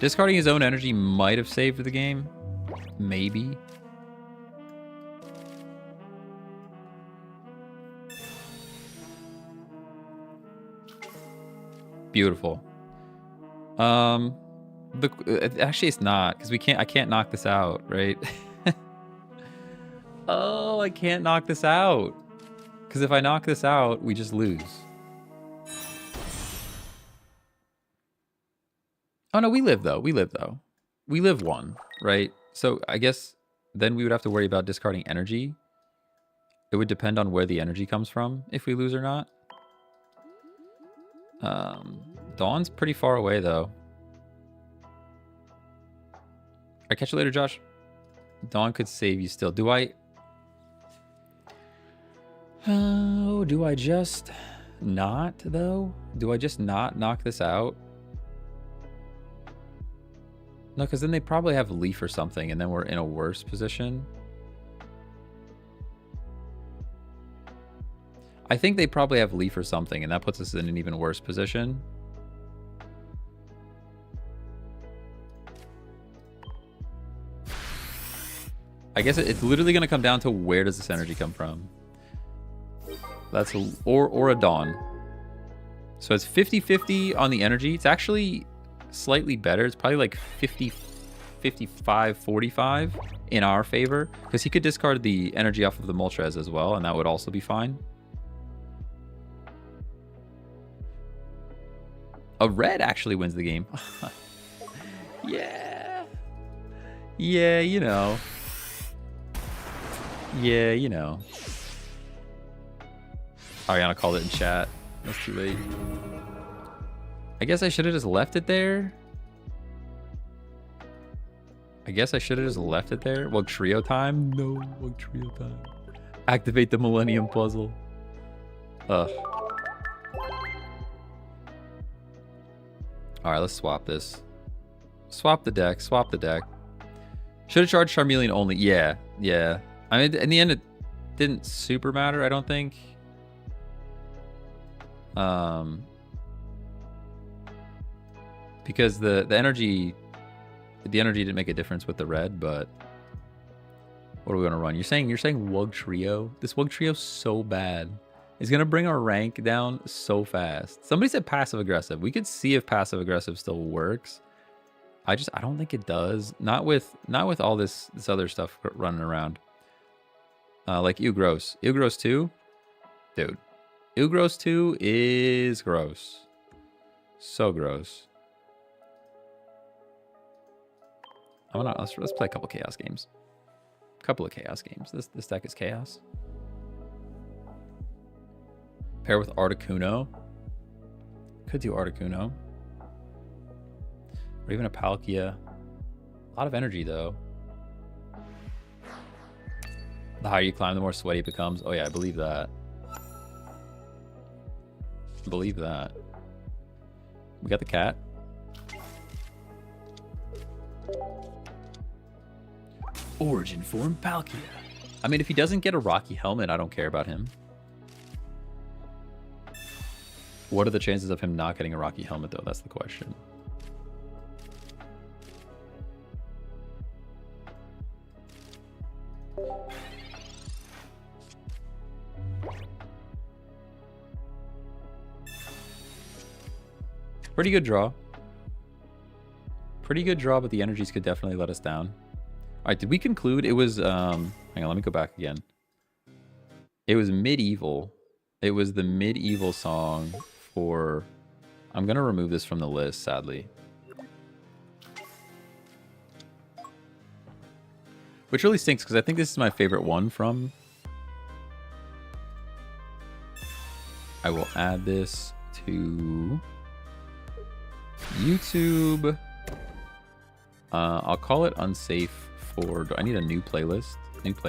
Discarding his own energy might have saved the game. Maybe. Beautiful. Actually, it's not because I can't knock this out, right? Oh, I can't knock this out because if I knock this out, we just lose. Oh, no, we live, though. We live, though. We live 1, right? So I guess then we would have to worry about discarding energy. It would depend on where the energy comes from, if we lose or not. Dawn's pretty far away, though. I'll catch you later, Josh. Dawn could save you still. Do I... Oh, do I just not, though? Do I just not knock this out? No, because then they probably have Leaf or something, and then we're in a worse position. I think they probably have Leaf or something, and that puts us in an even worse position. I guess it's literally going to come down to where does this energy come from. That's a, or a Dawn. So it's 50-50 on the energy. It's actually slightly better. It's probably like 55-45 in our favor, because he could discard the energy off of the Moltres as well, and that would also be fine. A red actually wins the game. Yeah. Yeah, you know. Yeah, you know. Ariana called it in chat. That's too late. I guess I should have just left it there. Well, trio time? No, well, trio time. Activate the Millennium Puzzle. Ugh. Alright, let's swap this. Swap the deck. Should have charged Charmeleon only. Yeah. I mean, in the end, it didn't super matter, I don't think. Because the energy didn't make a difference with the red, but what are we gonna run? You're saying Wug Trio? This Wug Trio's so bad. It's gonna bring our rank down so fast. Somebody said passive aggressive. We could see if passive aggressive still works. I don't think it does. Not with all this other stuff running around. Like Ew-Gross. Ew-Gross 2? Dude. Ew-Gross 2 is gross. So gross. Let's play a couple chaos games. This deck is chaos. Pair with Articuno. Could do Articuno. Or even a Palkia. A lot of energy, though. The higher you climb, the more sweaty it becomes. Oh, yeah, I believe that. We got the cat. Origin form Palkia. I mean, if he doesn't get a Rocky Helmet, I don't care about him. What are the chances of him not getting a Rocky Helmet, though? That's the question. Pretty good draw. But the energies could definitely let us down. All right, did we conclude? It was, hang on, let me go back again. It was Medieval. It was the Medieval song for... I'm going to remove this from the list, sadly. Which really stinks, because I think this is my favorite one from... I will add this to YouTube. I'll call it unsafe for... I need a new playlist. It's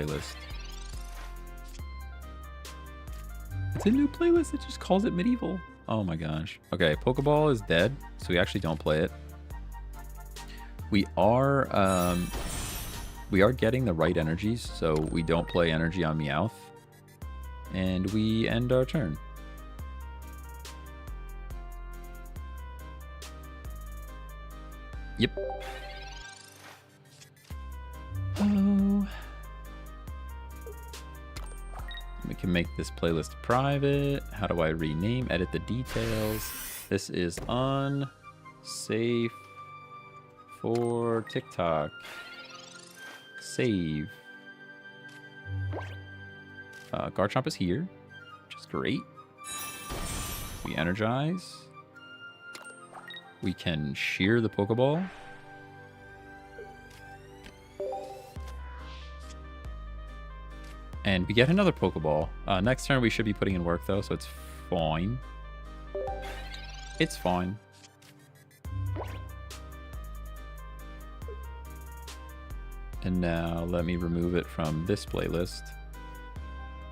a new playlist. It just calls it Medieval. Oh my gosh. Okay, Pokeball is dead, so we actually don't play it. We are getting the right energies, so we don't play energy on Meowth. And we end our turn. Yep. Oh. We can make this playlist private. How do I rename? Edit the details. This is unsafe for TikTok. Save. Garchomp is here, which is great. We energize. We can shear the Pokeball. And we get another Pokeball. Next turn we should be putting in work though, so it's fine. It's fine. And now let me remove it from this playlist.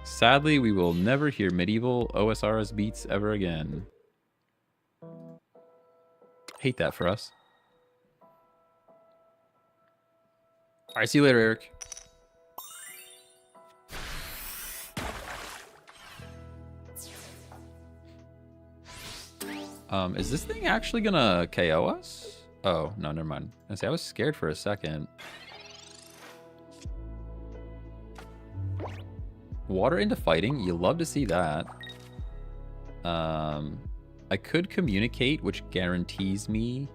Sadly, we will never hear medieval OSRS beats ever again. Hate that for us. All right, see you later, Eric. Is this thing actually gonna KO us? Oh, no, never mind. I was scared for a second. Water into fighting. You love to see that. I could communicate, which guarantees me.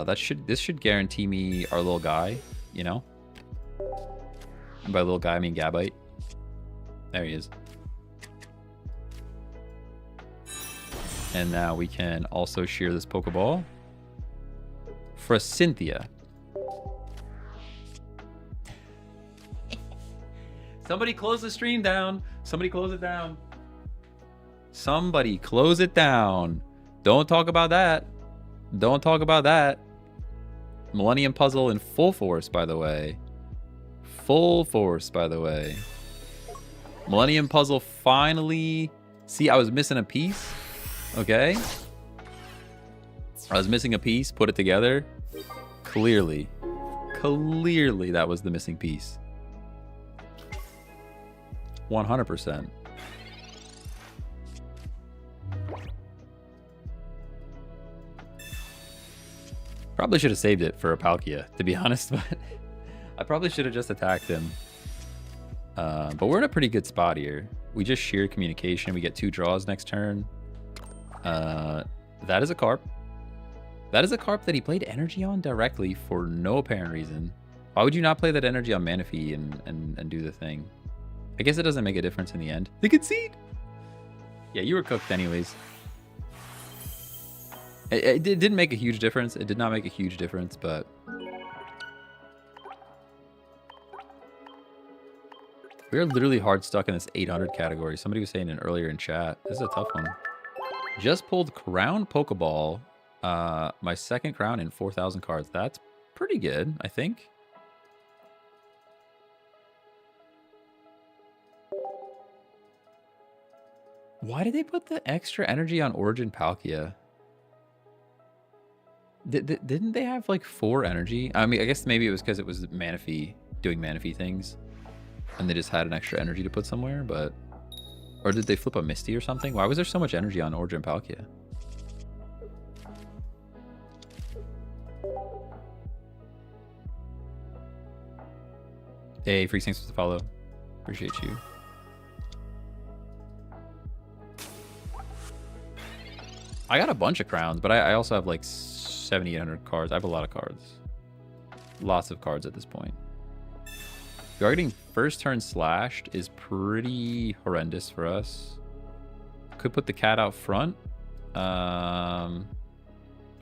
This should guarantee me our little guy, you know? And by little guy, I mean Gabite. There he is. And now we can also shear this Pokeball for a Cynthia. Somebody close the stream down. Somebody close it down. Somebody close it down. Don't talk about that. Don't talk about that. Millennium Puzzle in full force, by the way. Full force, by the way. Millennium Puzzle finally... See, I was missing a piece. Okay. I was missing a piece. Put it together. Clearly. Clearly that was the missing piece. 100%. Probably should have saved it for a Palkia, to be honest, but I probably should have just attacked him. But we're in a pretty good spot here. We just sheer communication. We get 2 draws next turn. That is a Carp. That is a Carp that he played energy on directly for no apparent reason. Why would you not play that energy on Manaphy and do the thing? I guess it doesn't make a difference in the end. The concede! Yeah, you were cooked anyways. It didn't make a huge difference. It did not make a huge difference, but... We're literally hard stuck in this 800 category. Somebody was saying it earlier in chat. This is a tough one. Just pulled Crown Pokeball. My second Crown in 4,000 cards. That's pretty good, I think. Why did they put the extra energy on Origin Palkia? Didn't they have like 4 energy? I mean, I guess maybe it was because it was Manaphy doing Manaphy things. And they just had an extra energy to put somewhere, but... Or did they flip a Misty or something? Why was there so much energy on Origin Palkia? Hey, Freaks, thanks for the follow. Appreciate you. I got a bunch of crowns, but I also have like 7,800 cards. I have a lot of cards. Lots of cards at this point. Targeting first turn slashed is pretty horrendous for us. Could put the cat out front. But I'm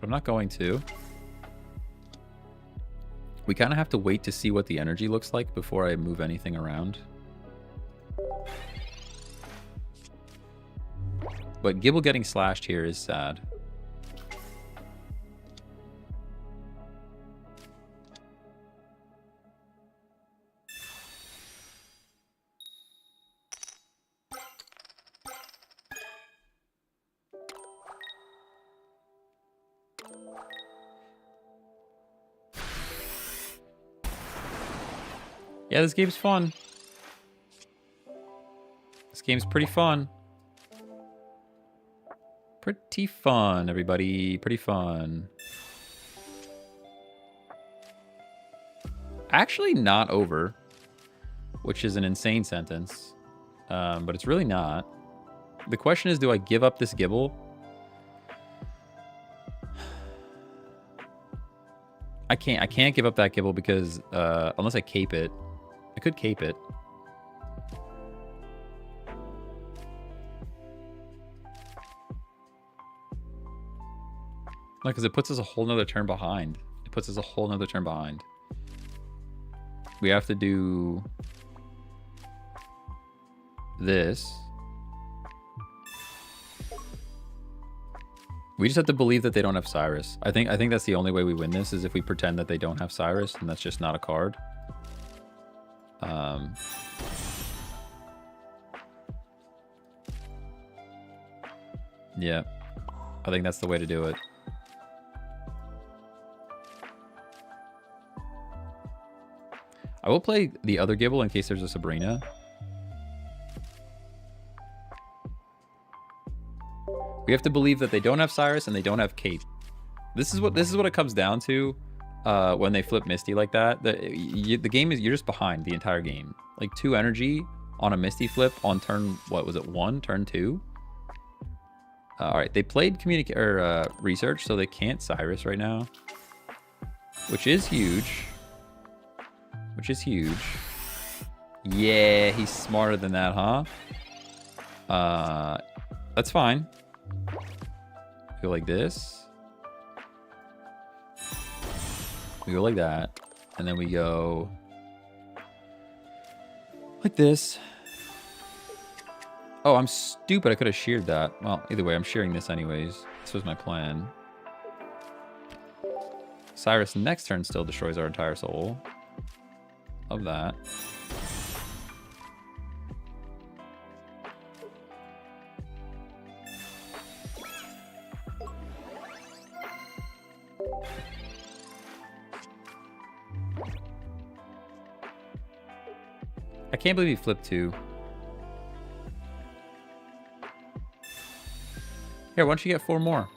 not going to. We kind of have to wait to see what the energy looks like before I move anything around. But Gibble getting slashed here is sad. Yeah, this game's fun. This game's pretty fun. Pretty fun, everybody. Pretty fun. Actually not over, which is an insane sentence. But it's really not. The question is, do I give up this Gibble? I can't give up that Gibble because unless I cape it. I could cape it. No, because it puts us a whole nother turn behind. It puts us a whole nother turn behind. We have to do this. We just have to believe that they don't have Cyrus. I think that's the only way we win this is if we pretend that they don't have Cyrus, and that's just not a card. Yeah, I think that's the way to do it. I will play the other Gibble in case there's a Sabrina. We have to believe that they don't have Cyrus and they don't have Kate. This is what it comes down to when they flip Misty like that. The game is, you're just behind the entire game. Like 2 energy on a Misty flip on turn, what was it, 1, turn 2? All right, they played research, so they can't Cyrus right now, which is huge. Which is huge. Yeah, he's smarter than that, huh? That's fine. Go like this. We go like that. And then we go like this. Oh, I'm stupid. I could have sheared that. Well, either way, I'm shearing this anyways. This was my plan. Cyrus next turn still destroys our entire soul. Love that. I can't believe he flipped 2. Here, why don't you get 4 more?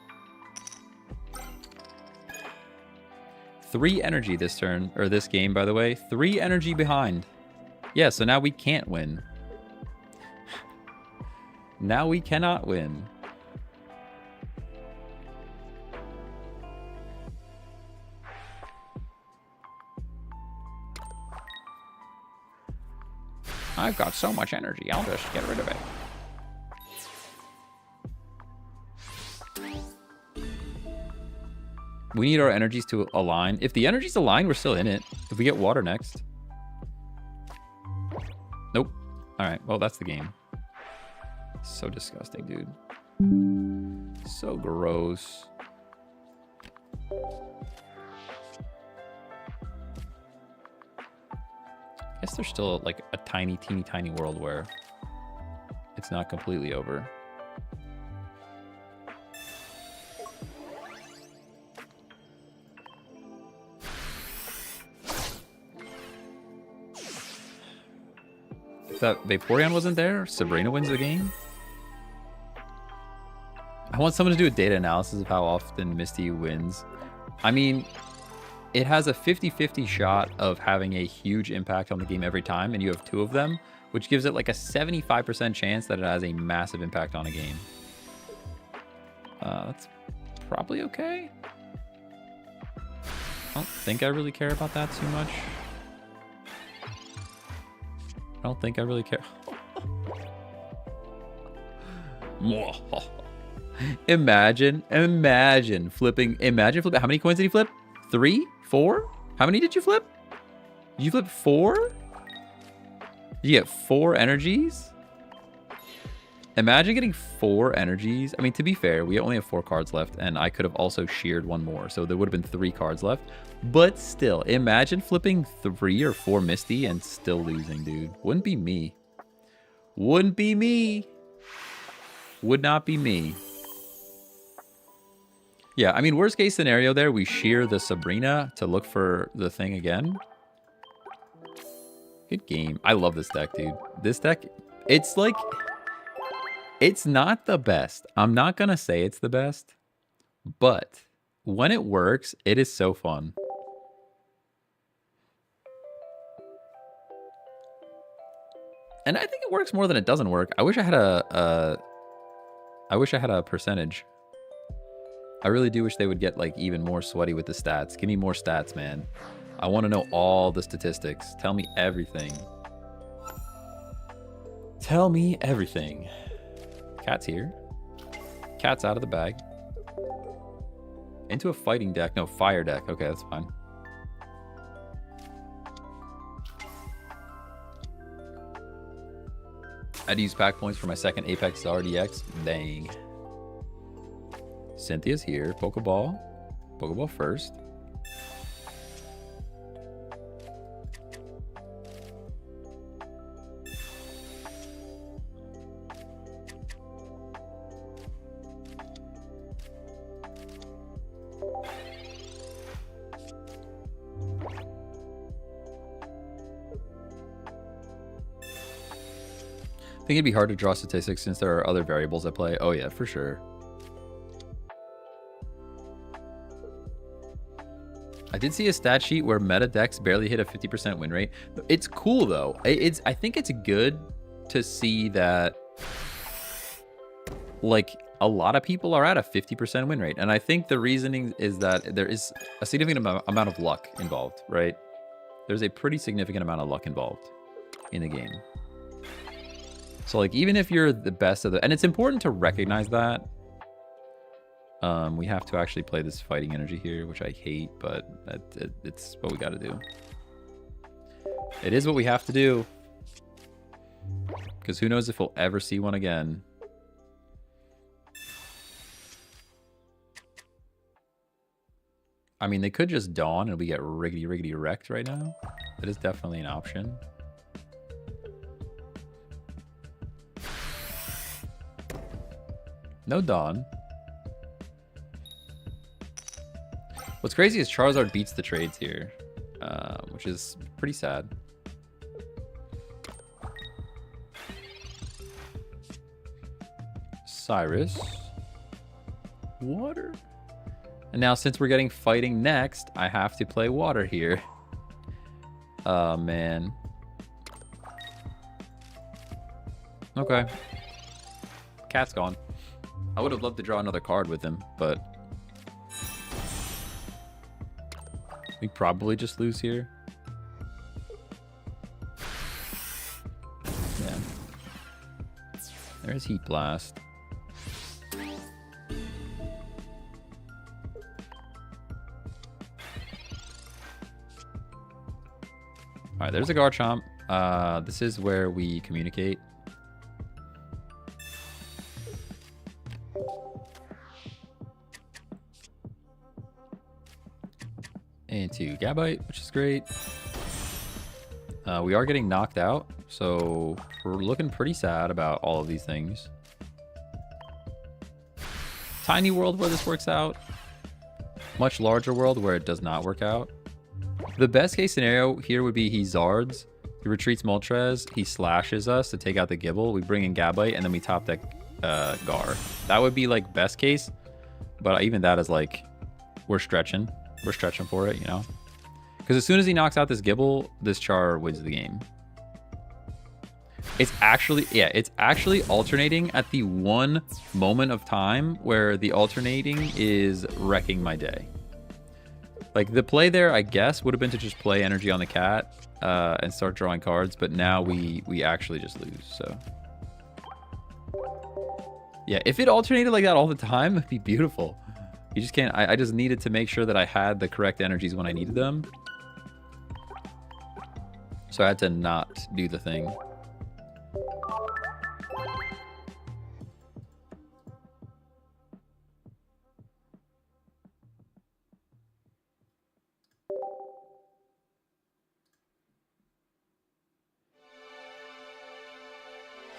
3 energy this turn, or this game, by the way. 3 energy behind. Yeah, so now we can't win. Now we cannot win. I've got so much energy, I'll just get rid of it. We need our energies to align. If the energies align, we're still in it. If we get water next. Nope. All right, well, that's the game. So disgusting, dude. So gross. I guess there's still like a tiny, teeny, tiny world where it's not completely over. If that Vaporeon wasn't there, Sabrina wins the game. I want someone to do a data analysis of how often Misty wins. I mean, it has a 50-50 shot of having a huge impact on the game every time, and you have 2 of them, which gives it like a 75% chance that it has a massive impact on a game. That's probably okay. I don't think I really care about that too much. I don't think I really care. Imagine flipping. How many coins did he flip? 3? 4? How many did you flip? Did you flip 4? You get 4 energies? Imagine getting 4 energies. I mean, to be fair, we only have 4 cards left, and I could have also sheared 1 more, so there would have been 3 cards left. But still, imagine flipping 3 or 4 Misty and still losing, dude. Wouldn't be me. Wouldn't be me. Would not be me. Yeah, I mean, worst case scenario there, we shear the Sabrina to look for the thing again. Good game. I love this deck, dude. This deck, it's like... It's not the best. I'm not going to say it's the best. But when it works, it is so fun. And I think it works more than it doesn't work. I wish I had a percentage. I really do wish they would get like even more sweaty with the stats. Give me more stats, man. I want to know all the statistics. Tell me everything. Tell me everything. Cat's here. Cat's out of the bag. Into a fighting deck. No, fire deck. Okay, that's fine. I had to use pack points for my second Apex RDX. Dang. Cynthia's here. Pokeball. Pokeball first. I think it'd be hard to draw statistics since there are other variables at play. Oh yeah, for sure. I did see a stat sheet where meta decks barely hit a 50% win rate. It's cool though. I think it's good to see that like a lot of people are at a 50% win rate. And I think the reasoning is that there is a significant amount of luck involved, right? There's a pretty significant amount of luck involved in the game. So like even if you're the best of the, and it's important to recognize that. We have to actually play this fighting energy here, which I hate, but it's what we got to do. It is what we have to do. Because who knows if we'll ever see one again. I mean, they could just dawn and we get riggedy wrecked right now. That is definitely an option. No dawn. What's crazy is Charizard beats the trades here, which is pretty sad. Cyrus. Water. And now since we're getting fighting next, I have to play water here. Oh, man. Okay. Cat's gone. I would have loved to draw another card with him, but we probably just lose here. Yeah. There's Heat Blast. Alright, there's a Garchomp. This is where we communicate. Into Gabite, which is great. We are getting knocked out, so we're looking pretty sad about all of these things. Tiny world where this works out. Much larger world where it does not work out. The best case scenario here would be he Zards, he retreats Moltres, he slashes us to take out the Gibble, we bring in Gabite, and then we top deck Gar. That would be like best case, but even that is like, we're stretching. We're stretching for it, you know? Because as soon as he knocks out this Gibble, this Char wins the game. It's actually, yeah, it's actually alternating at the one moment of time where the alternating is wrecking my day. Like, the play there, I guess, would have been to just play energy on the cat and start drawing cards, but now we actually just lose, so. Yeah, if it alternated like that all the time, it'd be beautiful. You just can't, I just needed to make sure that I had the correct energies when I needed them. So I had to not do the thing.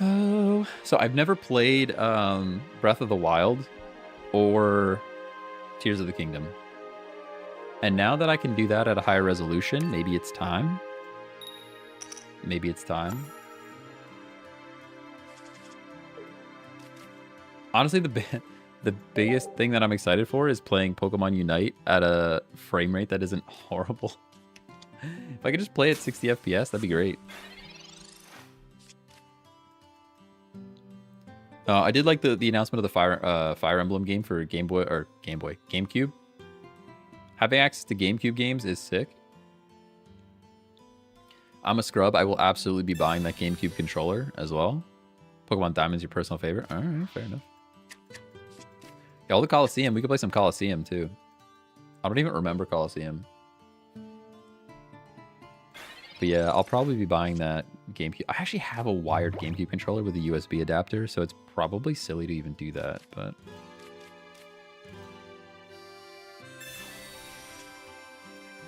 Oh, so I've never played Breath of the Wild or Tears of the Kingdom. And now that I can do that at a higher resolution, maybe it's time. Maybe it's time. Honestly, the biggest thing that I'm excited for is playing Pokemon Unite at a frame rate that isn't horrible. If I could just play at 60 FPS, that'd be great. I did like the announcement of the Fire Emblem game for GameCube. Having access to GameCube games is sick. I'm a scrub. I will absolutely be buying that GameCube controller as well. Pokemon Diamond's your personal favorite. All right, fair enough. Yeah, all the Coliseum. We could play some Coliseum too. I don't even remember Coliseum. But yeah, I'll probably be buying that GameCube. I actually have a wired GameCube controller with a USB adapter, so it's probably silly to even do that, but...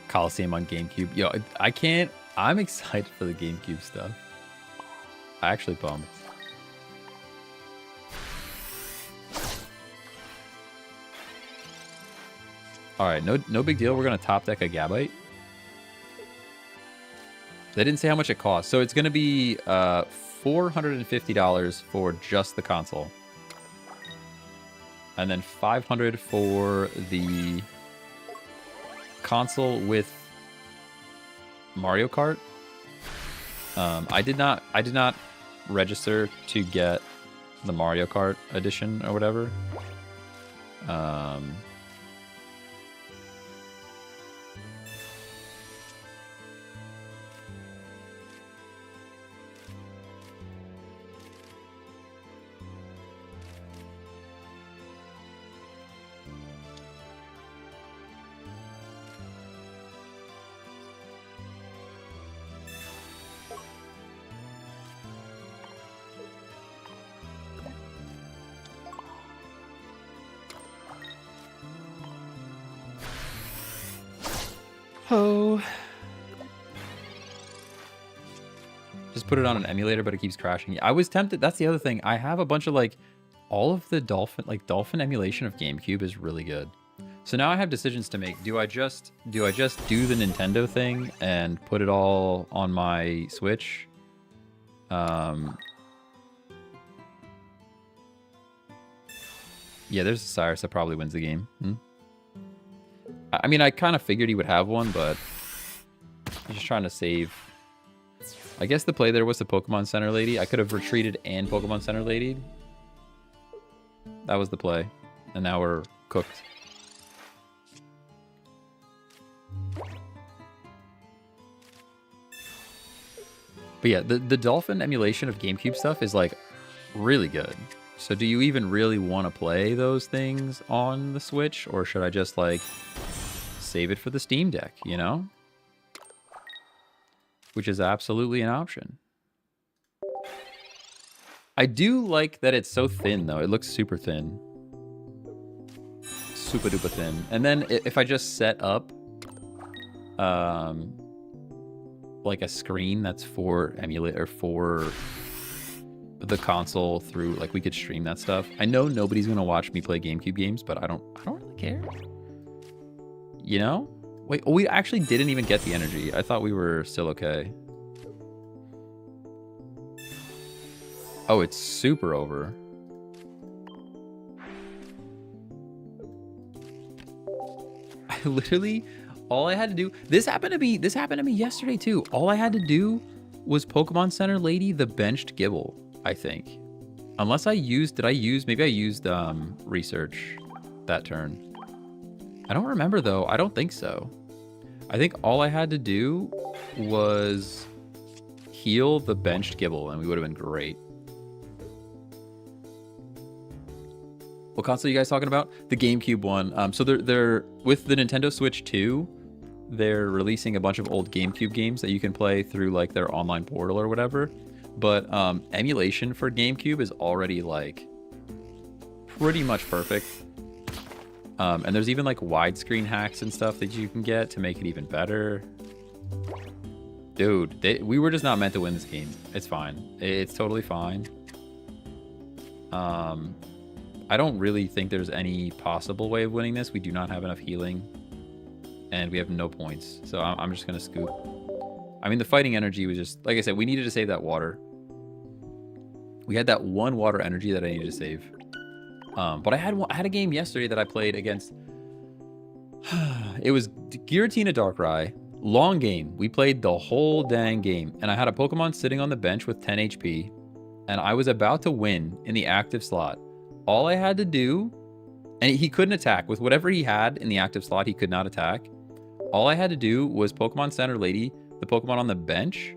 Coliseum on GameCube. Yo, I can't... I'm excited for the GameCube stuff. I actually bummed. Alright, no big deal. We're going to top deck a Gabite. They didn't say how much it costs. So it's going to be $450 for just the console. And then $500 for the console with Mario Kart. I did not register to get the Mario Kart edition or whatever. Oh. Just put it on an emulator, but it keeps crashing. I was tempted. That's the other thing. I have a bunch of like all of the Dolphin emulation of GameCube is really good. So now I have decisions to make. Do I just do the Nintendo thing and put it all on my Switch? Yeah, there's Cyrus that probably wins the game. I mean, I kind of figured he would have one, but I'm just trying to save. I guess the play there was the Pokemon Center Lady. I could have retreated and Pokemon Center Lady. That was the play. And now we're cooked. But yeah, the Dolphin emulation of GameCube stuff is like really good. So do you even really want to play those things on the Switch? Or should I just like save it for the Steam Deck, you know? Which is absolutely an option. I do like that it's so thin though. It looks super thin. Super duper thin. And then if I just set up like a screen that's for emulator for the console through, like, we could stream that stuff. I know nobody's gonna watch me play GameCube games, but I don't really care. You know? Wait, we actually didn't even get the energy. I thought we were still okay. Oh, it's super over. I literally, all I had to do, this happened to me yesterday too. All I had to do was Pokemon Center Lady the benched Gibble, I think. Unless I used, maybe I used research that turn. I don't remember though. I don't think so. I think all I had to do was heal the benched Gibble and we would have been great. What console are you guys talking about? The GameCube one. So they're with the Nintendo Switch 2, they're releasing a bunch of old GameCube games that you can play through like their online portal or whatever. But emulation for GameCube is already like pretty much perfect. And there's even like widescreen hacks and stuff that you can get to make it even better. Dude, we were just not meant to win this game. It's fine. It's totally fine. I don't really think there's any possible way of winning this. We do not have enough healing. And we have no points. So I'm just going to scoop. I mean, the fighting energy was just... Like I said, we needed to save that water. We had that one water energy that I needed to save. But I had a game yesterday that I played against... It was Giratina Darkrai. Long game. We played the whole dang game. And I had a Pokemon sitting on the bench with 10 HP. And I was about to win in the active slot. All I had to do... And he couldn't attack. With whatever he had in the active slot, he could not attack. All I had to do was Pokemon Center Lady, the Pokemon on the bench,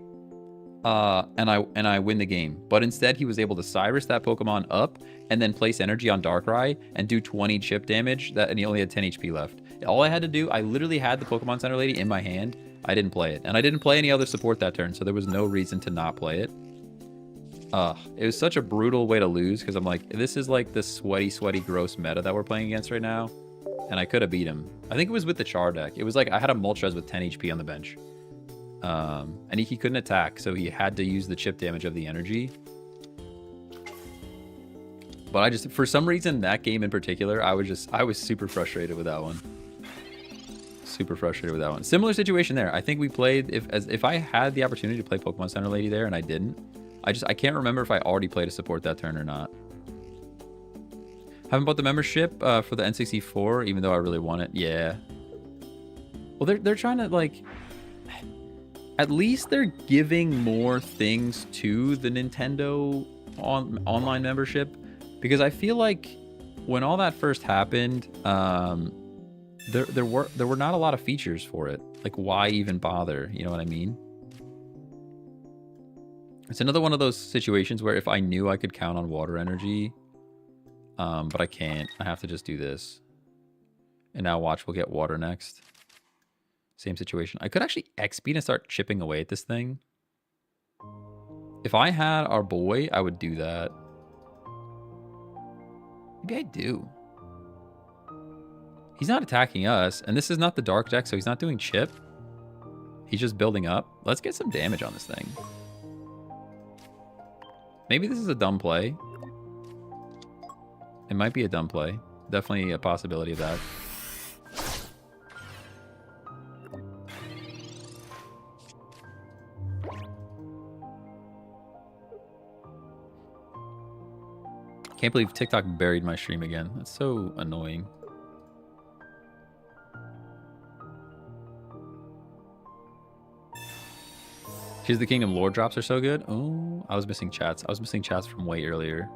and I win the game. But instead, he was able to Cyrus that Pokemon up and then place energy on Darkrai and do 20 chip damage, and he only had 10 HP left. All I had to do, I literally had the Pokemon Center Lady in my hand. I didn't play it. And I didn't play any other support that turn, so there was no reason to not play it. It was such a brutal way to lose, because I'm like, this is like the sweaty, gross meta that we're playing against right now. And I could have beat him. I think it was with the Char deck. It was like, I had a Moltres with 10 HP on the bench. And he couldn't attack, so he had to use the chip damage of the energy. But I just, for some reason, that game in particular, I was super frustrated with that one. Super frustrated with that one. Similar situation there. I think we played, if I had the opportunity to play Pokemon Center Lady there and I didn't, I can't remember if I already played a support that turn or not. Haven't bought the membership for the N64, even though I really want it. Yeah. Well, they're trying to, like, at least they're giving more things to the Nintendo online membership, because I feel like when all that first happened, there were not a lot of features for it. Like, why even bother? You know what I mean? It's another one of those situations where if I knew I could count on water energy, but I can't. I have to just do this. And now watch, we'll get water next. Same situation. I could actually X-Speed and start chipping away at this thing. If I had our boy, I would do that. Maybe I do. He's not attacking us, and this is not the dark deck, so he's not doing chip. He's just building up. Let's get some damage on this thing. Maybe this is a dumb play. It might be a dumb play. Definitely a possibility of that. Can't believe TikTok buried my stream again. That's so annoying. Tears of the Kingdom lore drops are so good. Oh, I was missing chats. I was missing chats from way earlier.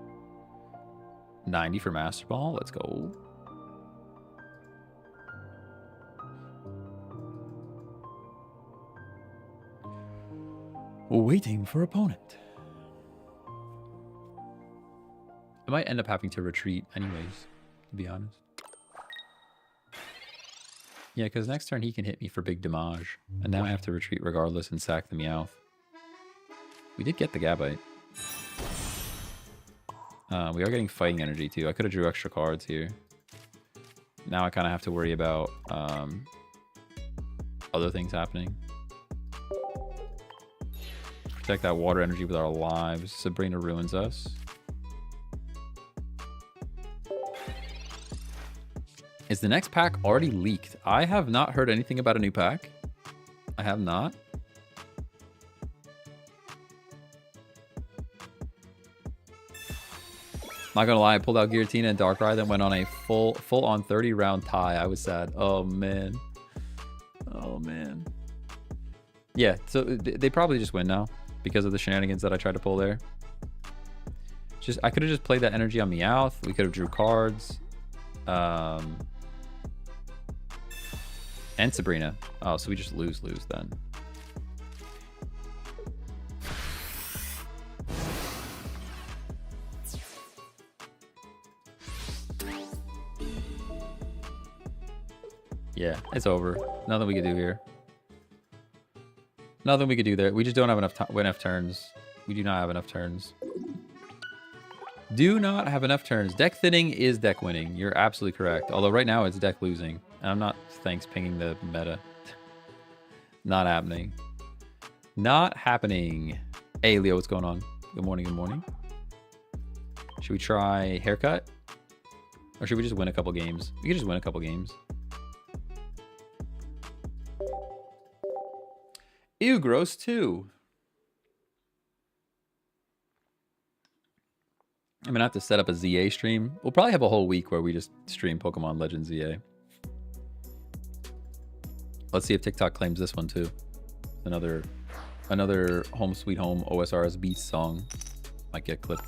90 for Master Ball. Let's go. Waiting for opponent. I might end up having to retreat anyways, to be honest. Yeah, because next turn he can hit me for big damage. And now I have to retreat regardless and sack the Meowth. We did get the Gabite. We are getting fighting energy too. I could have drew extra cards here. Now I kind of have to worry about other things happening. Protect that water energy with our lives. Sabrina ruins us. Is the next pack already leaked? I have not heard anything about a new pack. I have not. Not gonna lie, I pulled out Giratina and Darkrai, then went on a full-on 30-round tie. I was sad. Oh, man. Oh, man. Yeah, so they probably just win now because of the shenanigans that I tried to pull there. I could have just played that energy on Meowth. We could have drew cards. And Sabrina. Oh, so we just lose then. Yeah, it's over. Nothing we can do here. Nothing we could do there. We just don't have enough turns. We do not have enough turns. Do not have enough turns. Deck thinning is deck winning. You're absolutely correct. Although right now it's deck losing. And I'm not pinging the meta. Not happening. Not happening. Hey, Leo, what's going on? Good morning, good morning. Should we try haircut? Or should we just win a couple games? We could just win a couple games. Ew, gross too. I'm gonna have to set up a ZA stream. We'll probably have a whole week where we just stream Pokemon Legends ZA. Let's see if TikTok claims this one too. Another Home Sweet Home OSRS Beats song might get clipped.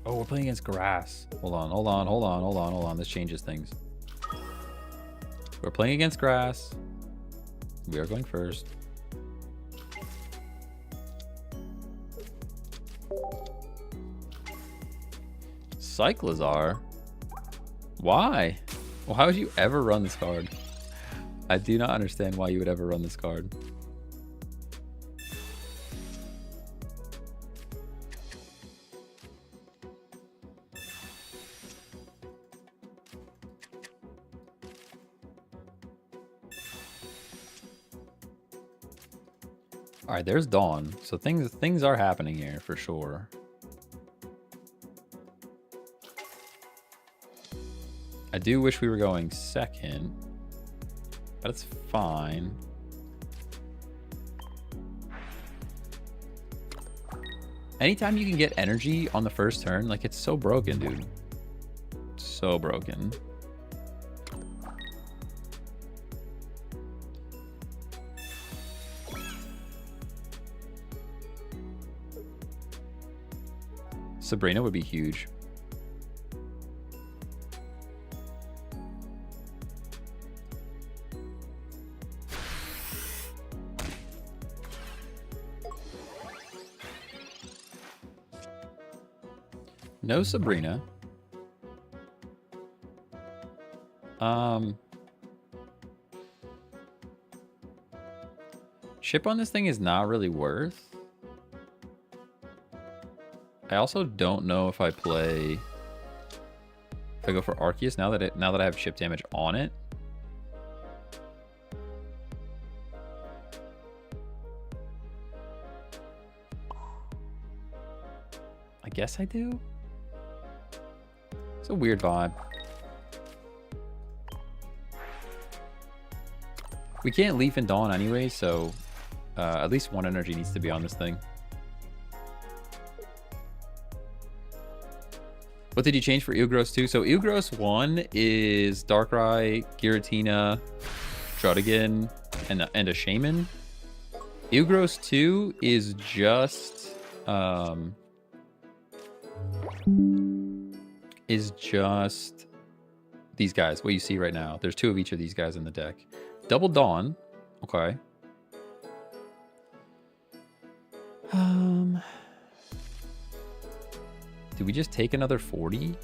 Oh, we're playing against grass. Hold on. This changes things. We're playing against grass. We are going first. Cyclizar? Why? Why would you ever run this card? I do not understand why you would ever run this card. All right, there's Dawn. So things are happening here for sure. I do wish we were going second, but it's fine. Anytime you can get energy on the first turn, like, it's so broken, dude. So broken. Sabrina would be huge. No Sabrina. Chip on this thing is not really worth. I also don't know if I play, if I go for Arceus now that I have chip damage on it. I guess I do. It's a weird vibe. We can't Leaf and Dawn anyway, so at least one energy needs to be on this thing. What did you change for Eelgross 2? So Eelgross 1 is Darkrai, Giratina, Druddigon, and a Shaman. Eelgross 2 is just these guys, what you see right now. There's 2 of each of these guys in the deck. Double Dawn. Okay. Do we just take another 40?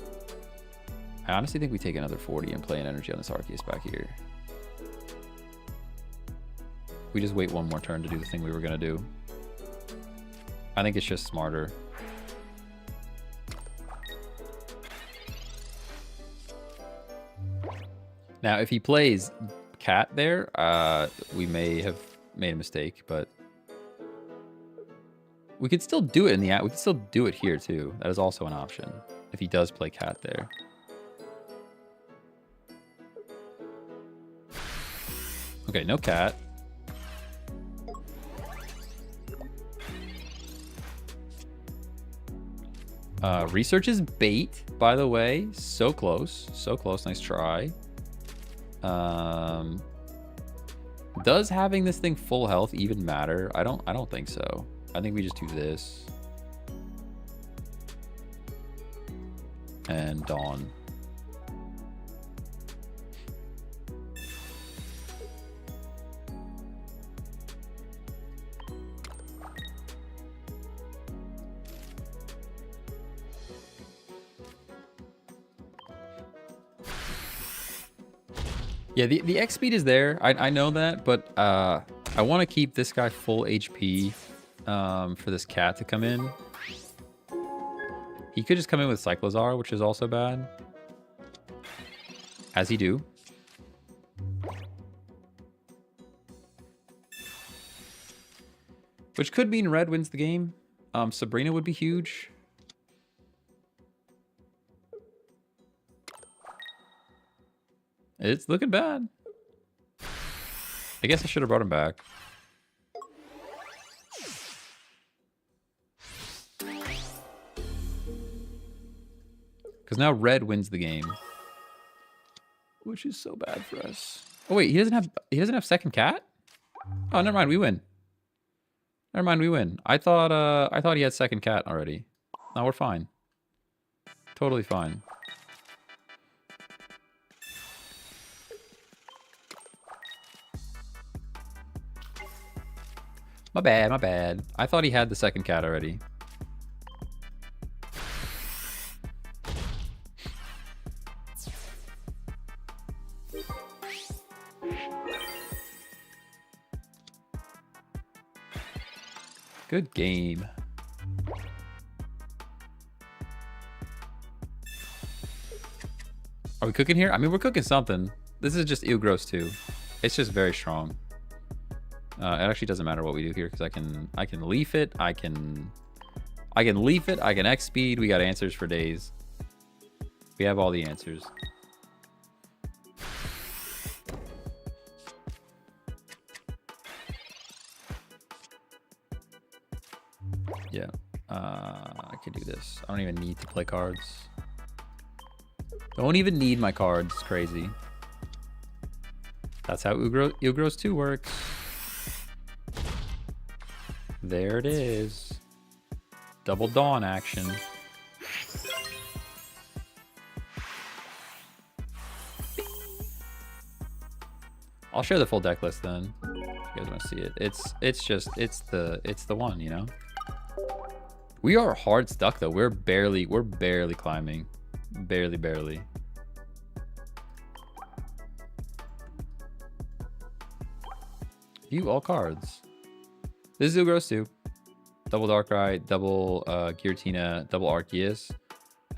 I honestly think we take another 40 and play an energy on this Arceus back here. We just wait one more turn to do the thing we were going to do. I think it's just smarter. Now, if he plays Cat there, we may have made a mistake, but we could still do it in the we could still do it here too. That is also an option if he does play Cat there. Okay, no Cat. Research is bait, by the way. So close. So close. Nice try. Does having this thing full health even matter? I don't think so. I think we just do this. And Dawn. Yeah, the X speed is there. I know that, but I want to keep this guy full HP for this Cat to come in. He could just come in with Cyclizar, which is also bad. As he do. Which could mean red wins the game. Sabrina would be huge. It's looking bad. I guess I should have brought him back. Because now red wins the game. Which is so bad for us. Oh wait, he doesn't have second Cat? Oh, never mind, we win. Never mind, we win. I thought he had second Cat already. No, we're fine. Totally fine. My bad, my bad. I thought he had the second Cat already. Good game. Are we cooking here? I mean, we're cooking something. This is just Ew Gross 2. It's just very strong. It actually doesn't matter what we do here because I can leaf it. I can leaf it. I can X speed. We got answers for days. We have all the answers. Yeah, I could do this. I don't even need to play cards. Don't even need my cards. Crazy. That's how Ew Gross 2 works. There it is. Double Dawn action. I'll share the full deck list then. If you guys want to see it. It's the one, you know? We are hard stuck though. We're barely climbing. Barely. View all cards. This is Ew Gross 2. Double Darkrai, double Giratina, double Arceus.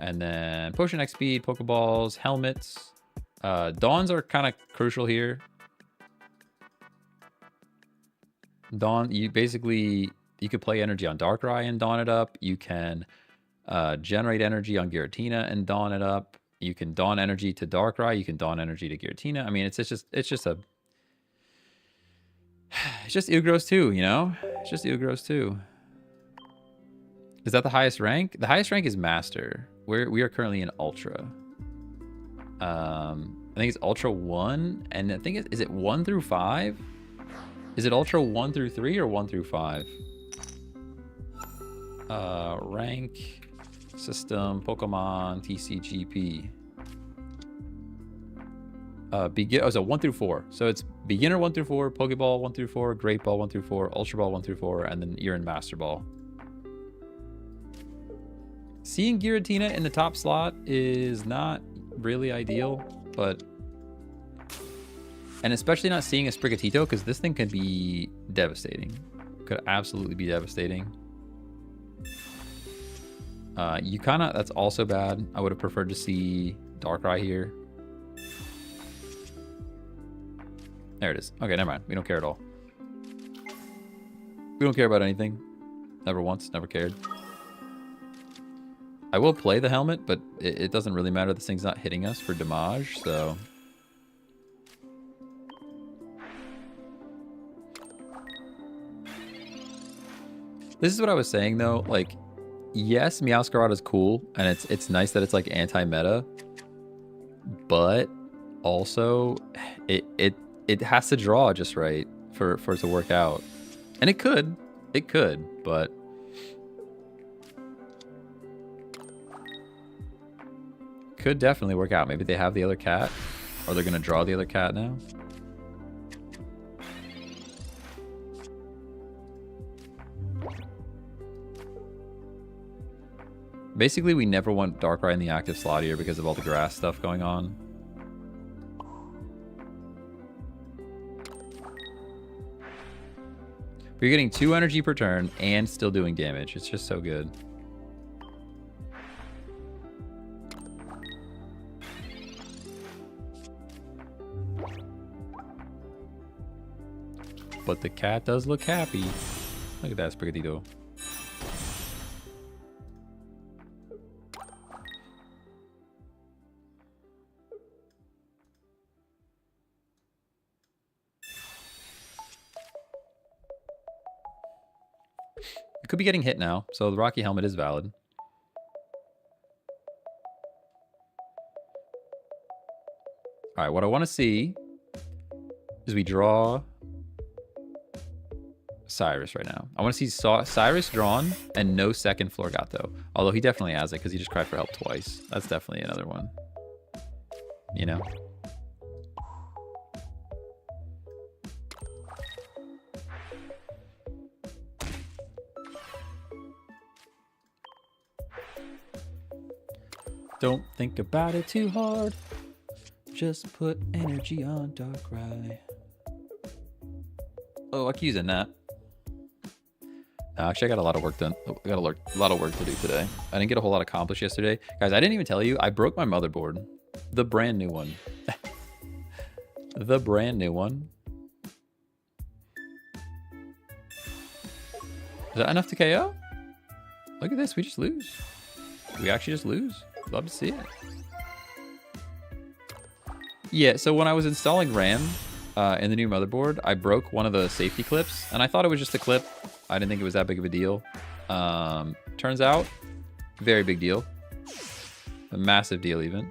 And then Potion X Speed, Pokeballs, Helmets. Dawns are kind of crucial here. Dawn, you could play energy on Darkrai and Dawn it up. You can generate energy on Giratina and Dawn it up. You can Dawn energy to Darkrai. You can Dawn energy to Giratina. I mean, it's just Ew Gross 2, you know? It's just Ew Gross 2. Is that the highest rank? The highest rank is Master. We are currently in Ultra. I think it's Ultra 1, and I think is it 1 through 5? Is it Ultra 1 through 3 or 1 through 5? Rank, system, Pokemon TCG so 1 through 4. So it's beginner 1 through 4, Pokeball 1 through 4, Great Ball 1 through 4, Ultra Ball 1 through 4, and then you're in Master Ball. Seeing Giratina in the top slot is not really ideal, and especially not seeing a Sprigatito, because this thing could be devastating. Could absolutely be devastating. That's also bad. I would have preferred to see Darkrai here. There it is. Okay, never mind. We don't care at all. We don't care about anything. Never once, never cared. I will play the helmet, but it doesn't really matter. This thing's not hitting us for damage, so... This is what I was saying, though. Like, yes, Meowscarada is cool, and it's nice that it's, like, anti-meta. But also, it has to draw just right for it to work out. And it could, but... Could definitely work out. Maybe they have the other cat, or they're going to draw the other cat now. Basically, we never want Darkrai in the active slot here because of all the grass stuff going on. But you're getting 2 energy per turn and still doing damage. It's just so good. But the cat does look happy. Look at that Sprigatito. It could be getting hit now, so the Rocky Helmet is valid. Alright, what I want to see is we draw Cyrus right now. I want to see Cyrus drawn and no second Florgato. Although he definitely has it because he just cried for help twice. That's definitely another one. You know? Don't think about it too hard. Just put energy on Darkrai. Oh, I keep using that. Actually, I got a lot of work done. I got a lot of work to do today. I didn't get a whole lot accomplished yesterday. Guys, I didn't even tell you. I broke my motherboard. The brand new one. The brand new one. Is that enough to KO? Look at this. We just lose. We actually just lose. Love to see it. Yeah, so when I was installing RAM in the new motherboard, I broke one of the safety clips, and I thought it was just a clip. I didn't think it was that big of a deal. Turns out, very big deal. A massive deal, even.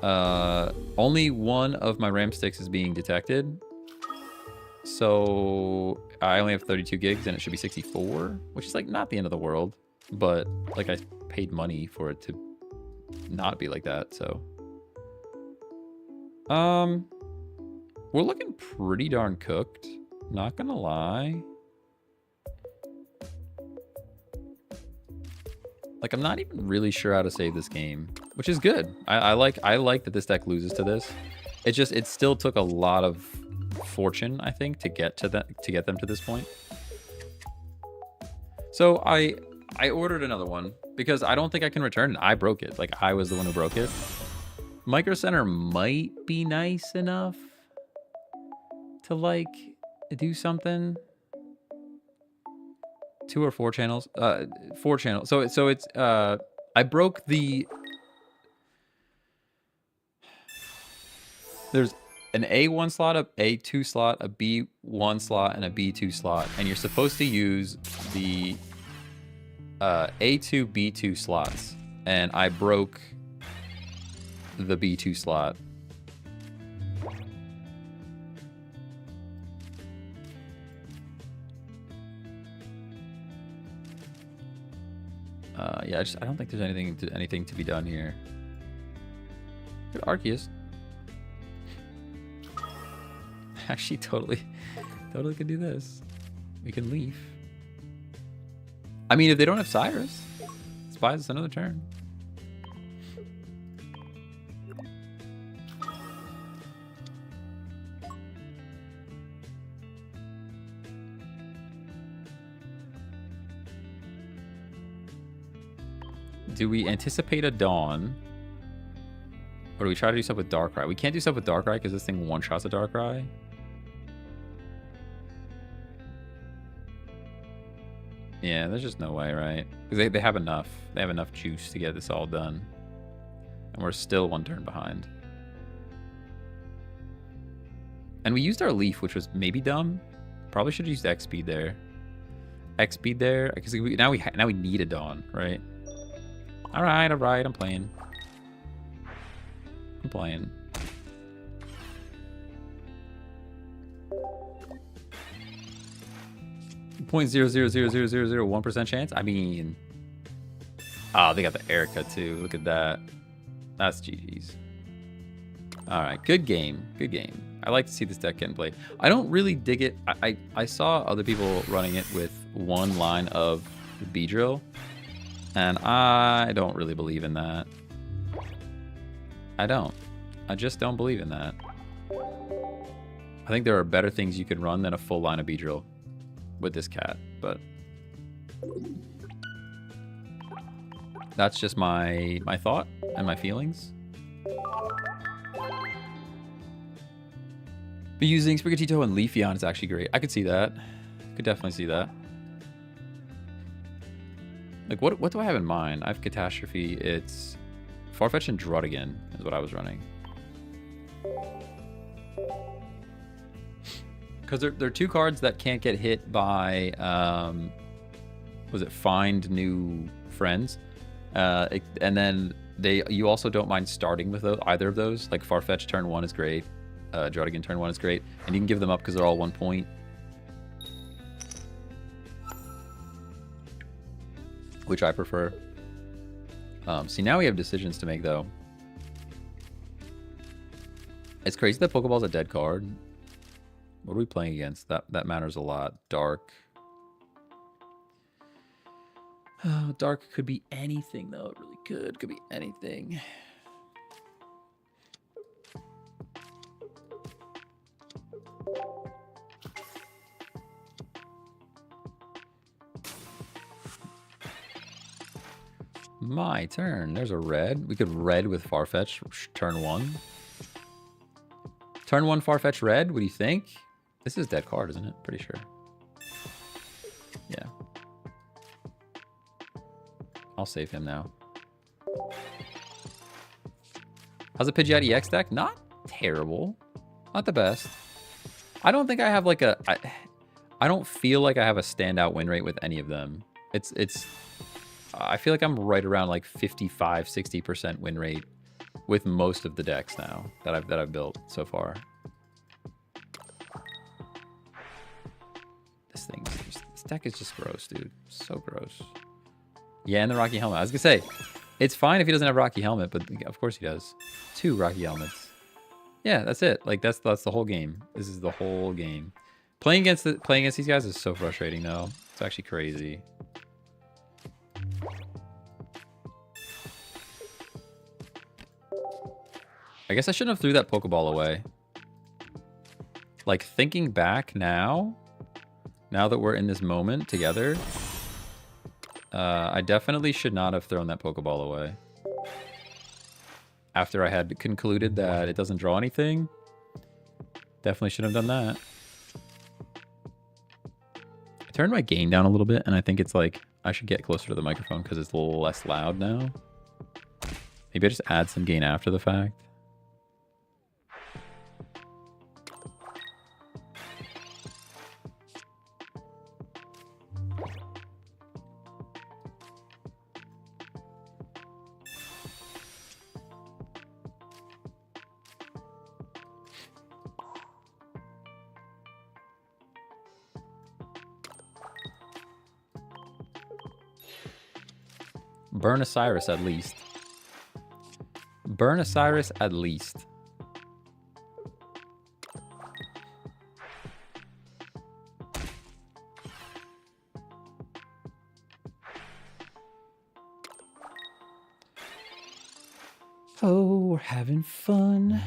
Only one of my RAM sticks is being detected. So I only have 32 gigs, and it should be 64, which is like not the end of the world. But like I paid money for it to not be like that, so. We're looking pretty darn cooked. Not gonna lie. Like, I'm not even really sure how to save this game, which is good. I like that this deck loses to this. It still took a lot of fortune, I think, to get them to this point. So I ordered another one because I don't think I can return it. I broke it. Like, I was the one who broke it. Micro Center might be nice enough to like do something. 2 or 4 channels. 4 channels. So it's I broke the. There's an A1 slot, a A2 slot, a B1 slot, and a B2 slot, and you're supposed to use the A2, B2 slots, and I broke the B2 slot. Yeah, I don't think there's anything to be done here. Good Arceus. Actually, totally could do this. We can leave. I mean, if they don't have Cyrus, it buys us another turn. Do we anticipate a Dawn? Or do we try to do stuff with Darkrai? We can't do stuff with Darkrai because this thing one-shots a Darkrai. Yeah, there's just no way, right? Because they have enough. They have enough juice to get this all done. And we're still 1 turn behind. And we used our Leaf, which was maybe dumb. Probably should have used X-Speed there. X-Speed there. Because now we need a Dawn, right? All right, I'm playing. I'm playing. .0000001% chance. I mean, oh, they got the Erica too. Look at that. That's GG's. All right, good game. Good game. I like to see this deck getting played. I don't really dig it. I saw other people running it with 1 line of Beedrill, and I don't really believe in that. I don't. I just don't believe in that. I think there are better things you could run than a full line of Beedrill with this cat, but that's just my thought and my feelings. But using Sprigatito and Leafeon is actually great. I could see that. Could definitely see that. Like, what do I have in mind? I have Catastrophe. It's Farfetch and Druddigon is what I was running. Because they're 2 cards that can't get hit by, was it Find New Friends? And then you also don't mind starting with either of those. Like Farfetch turn 1 is great. Druddigon turn 1 is great. And you can give them up because they're all 1 point. Which I prefer. See, now we have decisions to make, though. It's crazy that Pokeball's a dead card. What are we playing against? That matters a lot. Dark. Oh, Dark could be anything, though. It really could. Could be anything. My turn. There's a red. We could red with Farfetch turn 1. Turn 1 Farfetch red. What do you think? This is dead card, isn't it? Pretty sure. Yeah. I'll save him now. How's the Pidgeot EX deck? Not terrible. Not the best. I don't think I have like a... I don't feel like I have a standout win rate with any of them. I feel like I'm right around like 55, 60% win rate with most of the decks now that I've built so far. This deck is just gross, dude. So gross. Yeah, and the Rocky Helmet. I was gonna say, it's fine if he doesn't have Rocky Helmet, but of course he does. 2 Rocky Helmets. Yeah, that's it. Like that's the whole game. This is the whole game. Playing against these guys is so frustrating though. It's actually crazy. I guess I shouldn't have threw that Pokeball away. Like thinking back now that we're in this moment together, I definitely should not have thrown that Pokeball away. After I had concluded that it doesn't draw anything, definitely should have done that. I turned my gain down a little bit, and I think it's like I should get closer to the microphone because it's a little less loud now. Maybe I just add some gain after the fact. Burn Osiris at least. Burn Osiris at least. Oh, we're having fun.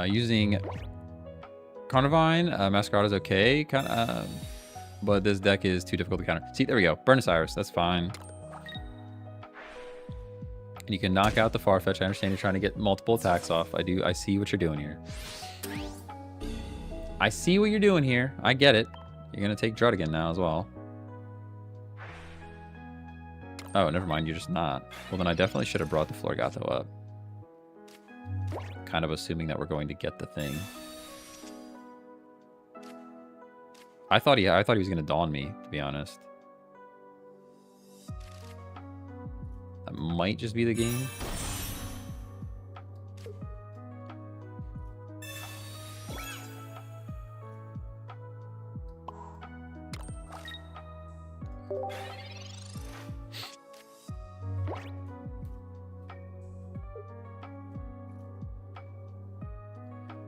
Using Carnivine, Masquerade is okay, but this deck is too difficult to counter. See, there we go. Burn Osiris, that's fine. And you can knock out the Farfetch. I understand you're trying to get multiple attacks off. I see what you're doing here. I see what you're doing here. I get it. You're gonna take Druddigan now as well. Oh, never mind. You're just not. Well, then I definitely should have brought the Florgato up. Kind of assuming that we're going to get the thing. I thought he was going to Dawn me, to be honest. That might just be the game.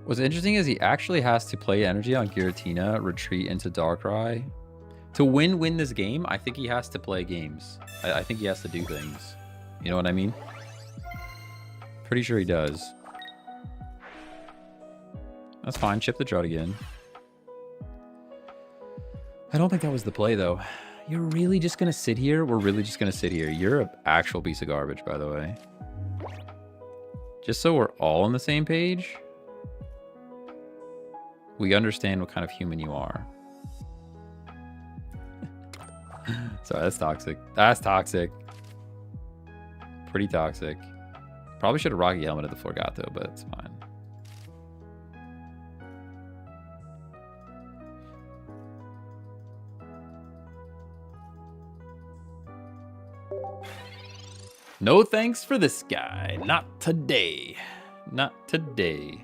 What's interesting is he actually has to play energy on Giratina, retreat into Darkrai. To win this game, I think he has to play games. I think he has to do things. You know what I mean? Pretty sure he does. That's fine. Chip the Druddigan. I don't think that was the play, though. You're really just going to sit here? We're really just going to sit here. You're an actual piece of garbage, by the way. Just so we're all on the same page. We understand what kind of human you are. Sorry, that's toxic. That's toxic. Pretty toxic. Probably should have Rocky Helmeted the Florgato, but it's fine. No thanks for this guy. Not today. Not today.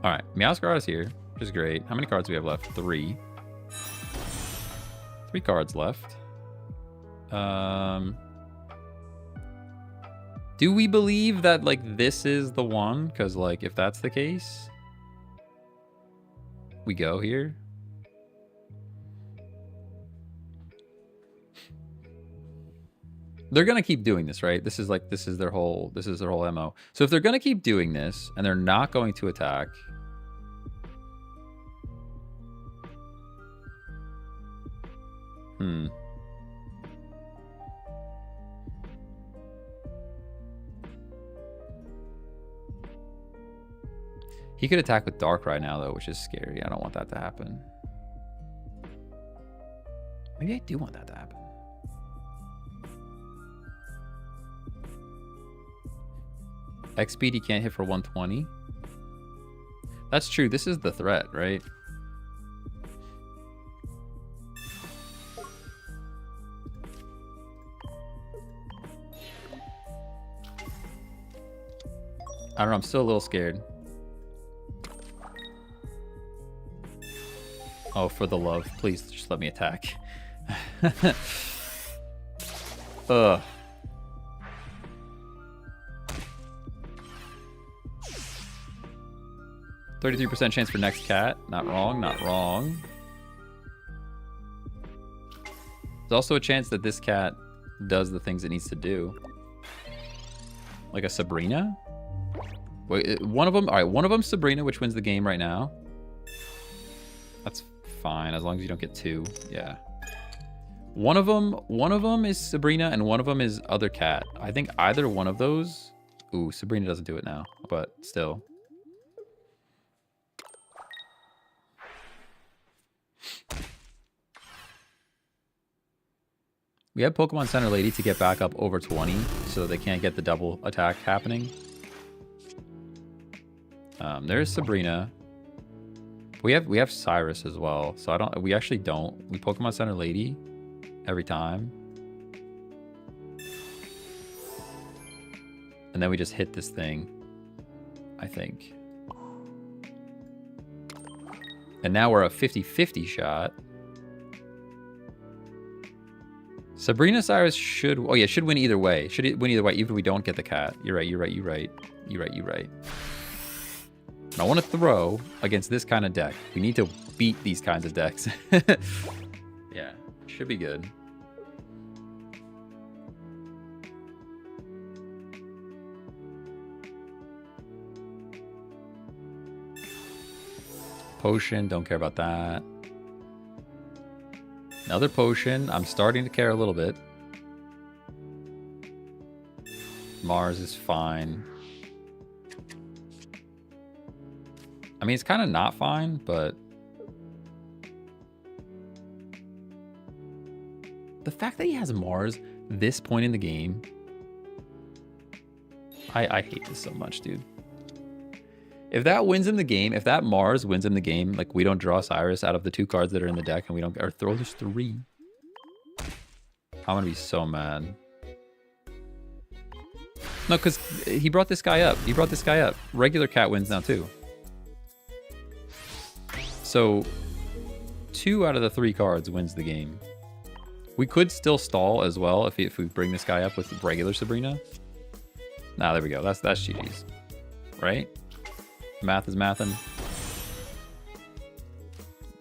All right, Meowscarada is here, which is great. How many cards do we have left? 3. 3 cards left. Do we believe that, like, this is the one? Because, like, if that's the case, we go here. They're gonna keep doing this, right? This is their whole MO. So if they're gonna keep doing this and they're not going to attack, he could attack with Dark right now, though, which is scary. I don't want that to happen. Maybe I do want that to happen. X speed he can't hit for 120. That's true. This is the threat, right? I don't know. I'm still a little scared. Oh, for the love. Please just let me attack. Ugh. 33% chance for next cat. Not wrong, not wrong. There's also a chance that this cat does the things it needs to do. Like a Sabrina? Wait, one of them? Alright, one of them's Sabrina, which wins the game right now. That's fine, as long as you don't get 2. Yeah. One of them is Sabrina, and one of them is other cat. I think either one of those... Ooh, Sabrina doesn't do it now, but still. We have Pokemon Center Lady to get back up over 20, so they can't get the double attack happening. There's Sabrina. We have Cyrus as well, so we actually don't. We Pokemon Center Lady every time. And then we just hit this thing, I think. And now we're a 50-50 shot. Sabrina Cyrus should... Oh, yeah, should win either way. Should win either way, even if we don't get the cat. You're right, you're right, you're right. You're right, you're right. And I want to throw against this kind of deck. We need to beat these kinds of decks. Yeah, should be good. Potion, don't care about that. Another potion. I'm starting to care a little bit. Mars is fine. I mean, it's kind of not fine, but... The fact that he has Mars this point in the game... I hate this so much, dude. If that wins him the game, if that Mars wins him the game, like we don't draw Cyrus out of the 2 cards that are in the deck and we don't, or throw just 3. I'm gonna be so mad. No, because he brought this guy up. He brought this guy up. Regular cat wins now too. So 2 out of the 3 cards wins the game. We could still stall as well if we bring this guy up with regular Sabrina. Nah, there we go. That's GG's. Right? Math is mathin'.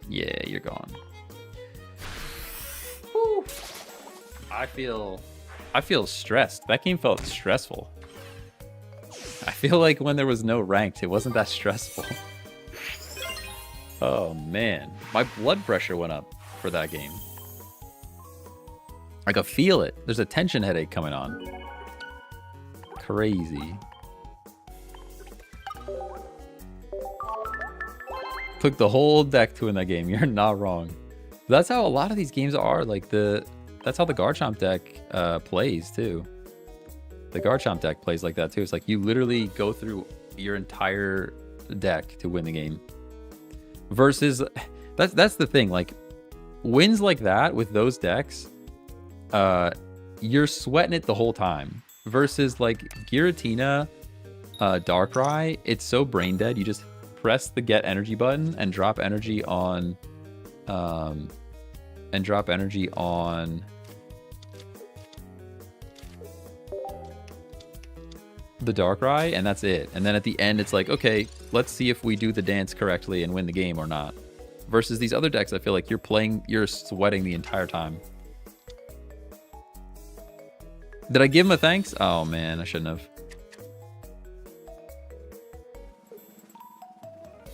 Yeah, you're gone. Whew. I feel stressed. That game felt stressful. I feel like when there was no ranked, it wasn't that stressful. Oh man, my blood pressure went up for that game. I could feel it. There's a tension headache coming on. Crazy. Took the whole deck to win that game. You're not wrong. That's how a lot of these games are. Like that's how the Garchomp deck plays too. The Garchomp deck plays like that too. It's like you literally go through your entire deck to win the game. Versus, that's the thing. Like wins like that with those decks, you're sweating it the whole time. Versus like Giratina, Darkrai, it's so brain dead. You just press the get energy button and drop energy on and drop energy on the Darkrai, and that's it. And then at the end, it's like, okay, let's see if we do the dance correctly and win the game or not. Versus these other decks, I feel like you're sweating the entire time. Did I give him a thanks? Oh man, I shouldn't have.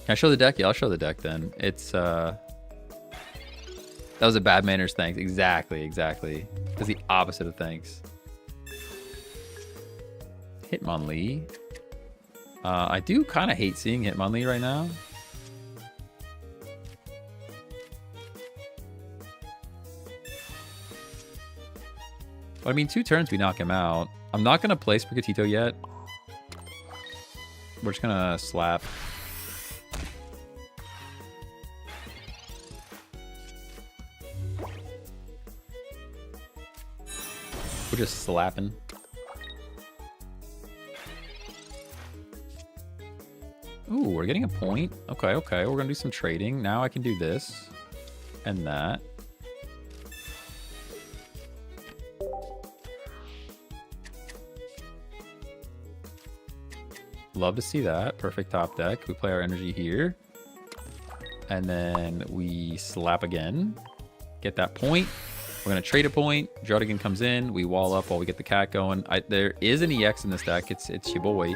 Can I show the deck? Yeah, I'll show the deck then. It's that was a bad manners thanks. Exactly. It's the opposite of thanks. Hitmonlee. I do kind of hate seeing Hitmonlee right now. But I mean, 2 turns we knock him out. I'm not gonna play Sprigatito yet. We're just gonna slap. We're just slapping. Ooh, we're getting a point. Okay. We're gonna do some trading. Now I can do this and that. Love to see that. Perfect top deck. We play our energy here. And then we slap again. Get that point. We're going to trade a point. Jardigan comes in. We wall up while we get the cat going. There is an EX in this deck. It's your boy.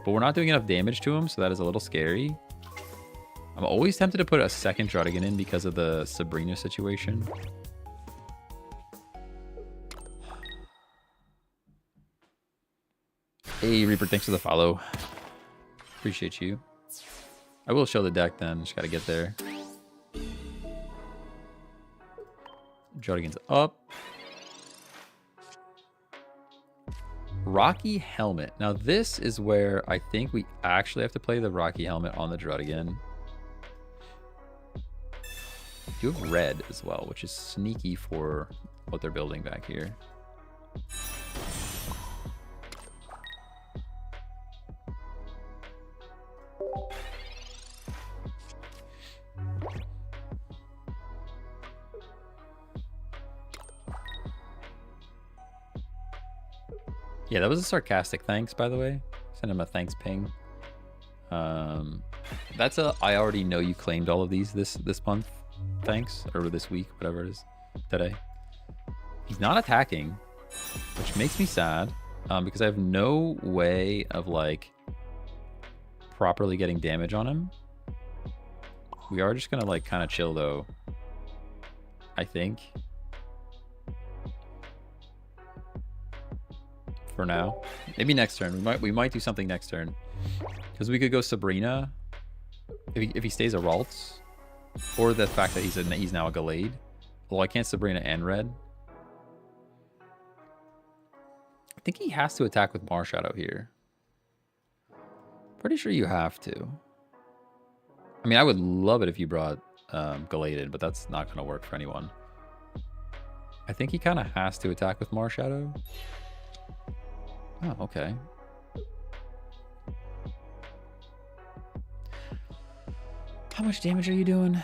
But we're not doing enough damage to him, so that is a little scary. I'm always tempted to put a second Jardigan in because of the Sabrina situation. Hey, Reaper, thanks for the follow. Appreciate you. I will show the deck then. Just got to get there. Jardigan's up. Rocky Helmet. Now this is where I think we actually have to play the Rocky Helmet on the Jardigan. You have red as well, which is sneaky for what they're building back here. Yeah, that was a sarcastic thanks, by the way. Send him a thanks ping. That's a I already know you claimed all of these this month. Thanks, or this week, whatever it is, today. He's not attacking, which makes me sad, because I have no way of like properly getting damage on him. We are just gonna like kind of chill though, I think. For now, maybe next turn we might do something next turn, because we could go Sabrina if he stays a Ralts, or the fact that he's now a Gallade. Well, I can't Sabrina and red. I think he has to attack with Marshadow here. Pretty sure you have to. I mean, I would love it if you brought Gallade in, but that's not going to work for anyone. I think he kind of has to attack with Marshadow. Oh, okay. How much damage are you doing?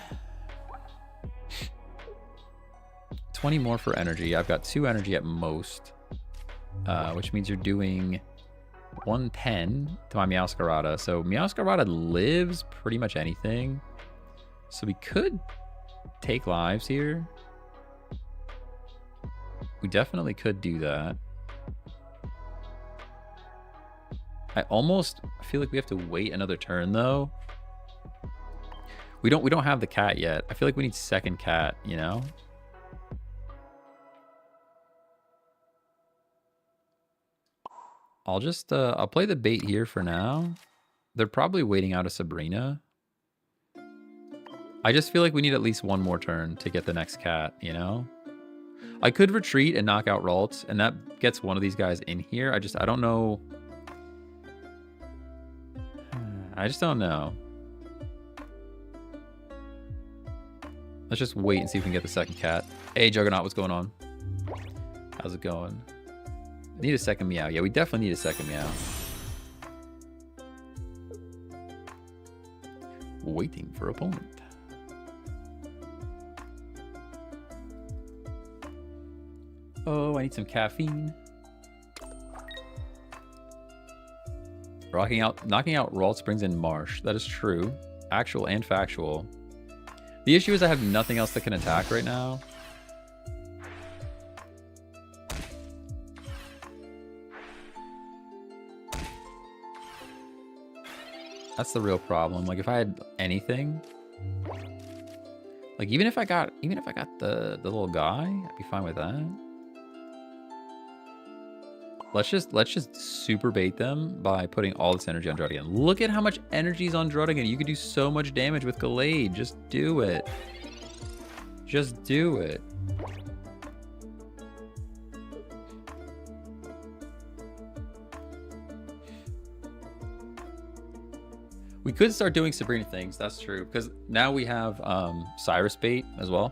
20 more for energy. I've got 2 energy at most, which means you're doing 110 to my Meowscarada. So Meowscarada lives pretty much anything. So we could take lives here. We definitely could do that. I feel like we have to wait another turn though. We don't have the cat yet. I feel like we need second cat, you know? I'll just I'll play the bait here for now. They're probably waiting out a Sabrina. I just feel like we need at least one more turn to get the next cat, you know? I could retreat and knock out Ralts, and that gets one of these guys in here. I don't know. I just don't know. Let's just wait and see if we can get the second cat. Hey, Juggernaut, what's going on? How's it going? Need a second Meow. Yeah, we definitely need a second Meow. Waiting for opponent. Oh, I need some caffeine. Knocking out Ralt Springs and Marsh. That is true. Actual and factual. The issue is I have nothing else that can attack right now. That's the real problem. Like if I had anything, like even if I got the little guy, I'd be fine with that. Let's just super bait them by putting all this energy on Druddigan. Look at how much energy is on Druddigan. You could do so much damage with Gallade. Just do it. Just do it. We could start doing Sabrina things. That's true. Because now we have Cyrus bait as well.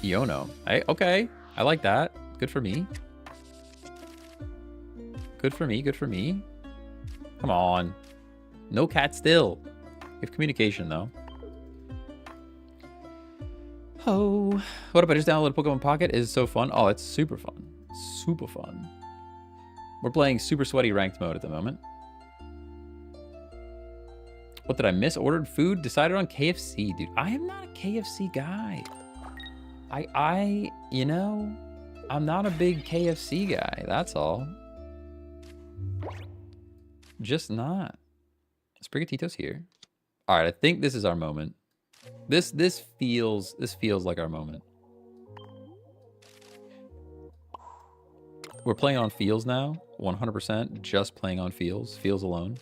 Iono. Okay. I like that. Good for me. Good for me. Good for me. Come on. No cat still. We have communication, though. Oh. What if I just download Pokemon Pocket? It's so fun. Oh, it's super fun. Super fun. We're playing super sweaty ranked mode at the moment. What did I miss? Ordered food? Decided on KFC, dude. I am not a KFC guy. You know, I'm not a big KFC guy. That's all. Just not. Sprigatito's here. All right, I think this is our moment. This feels like our moment. We're playing on feels now, 100%. Just playing on feels alone.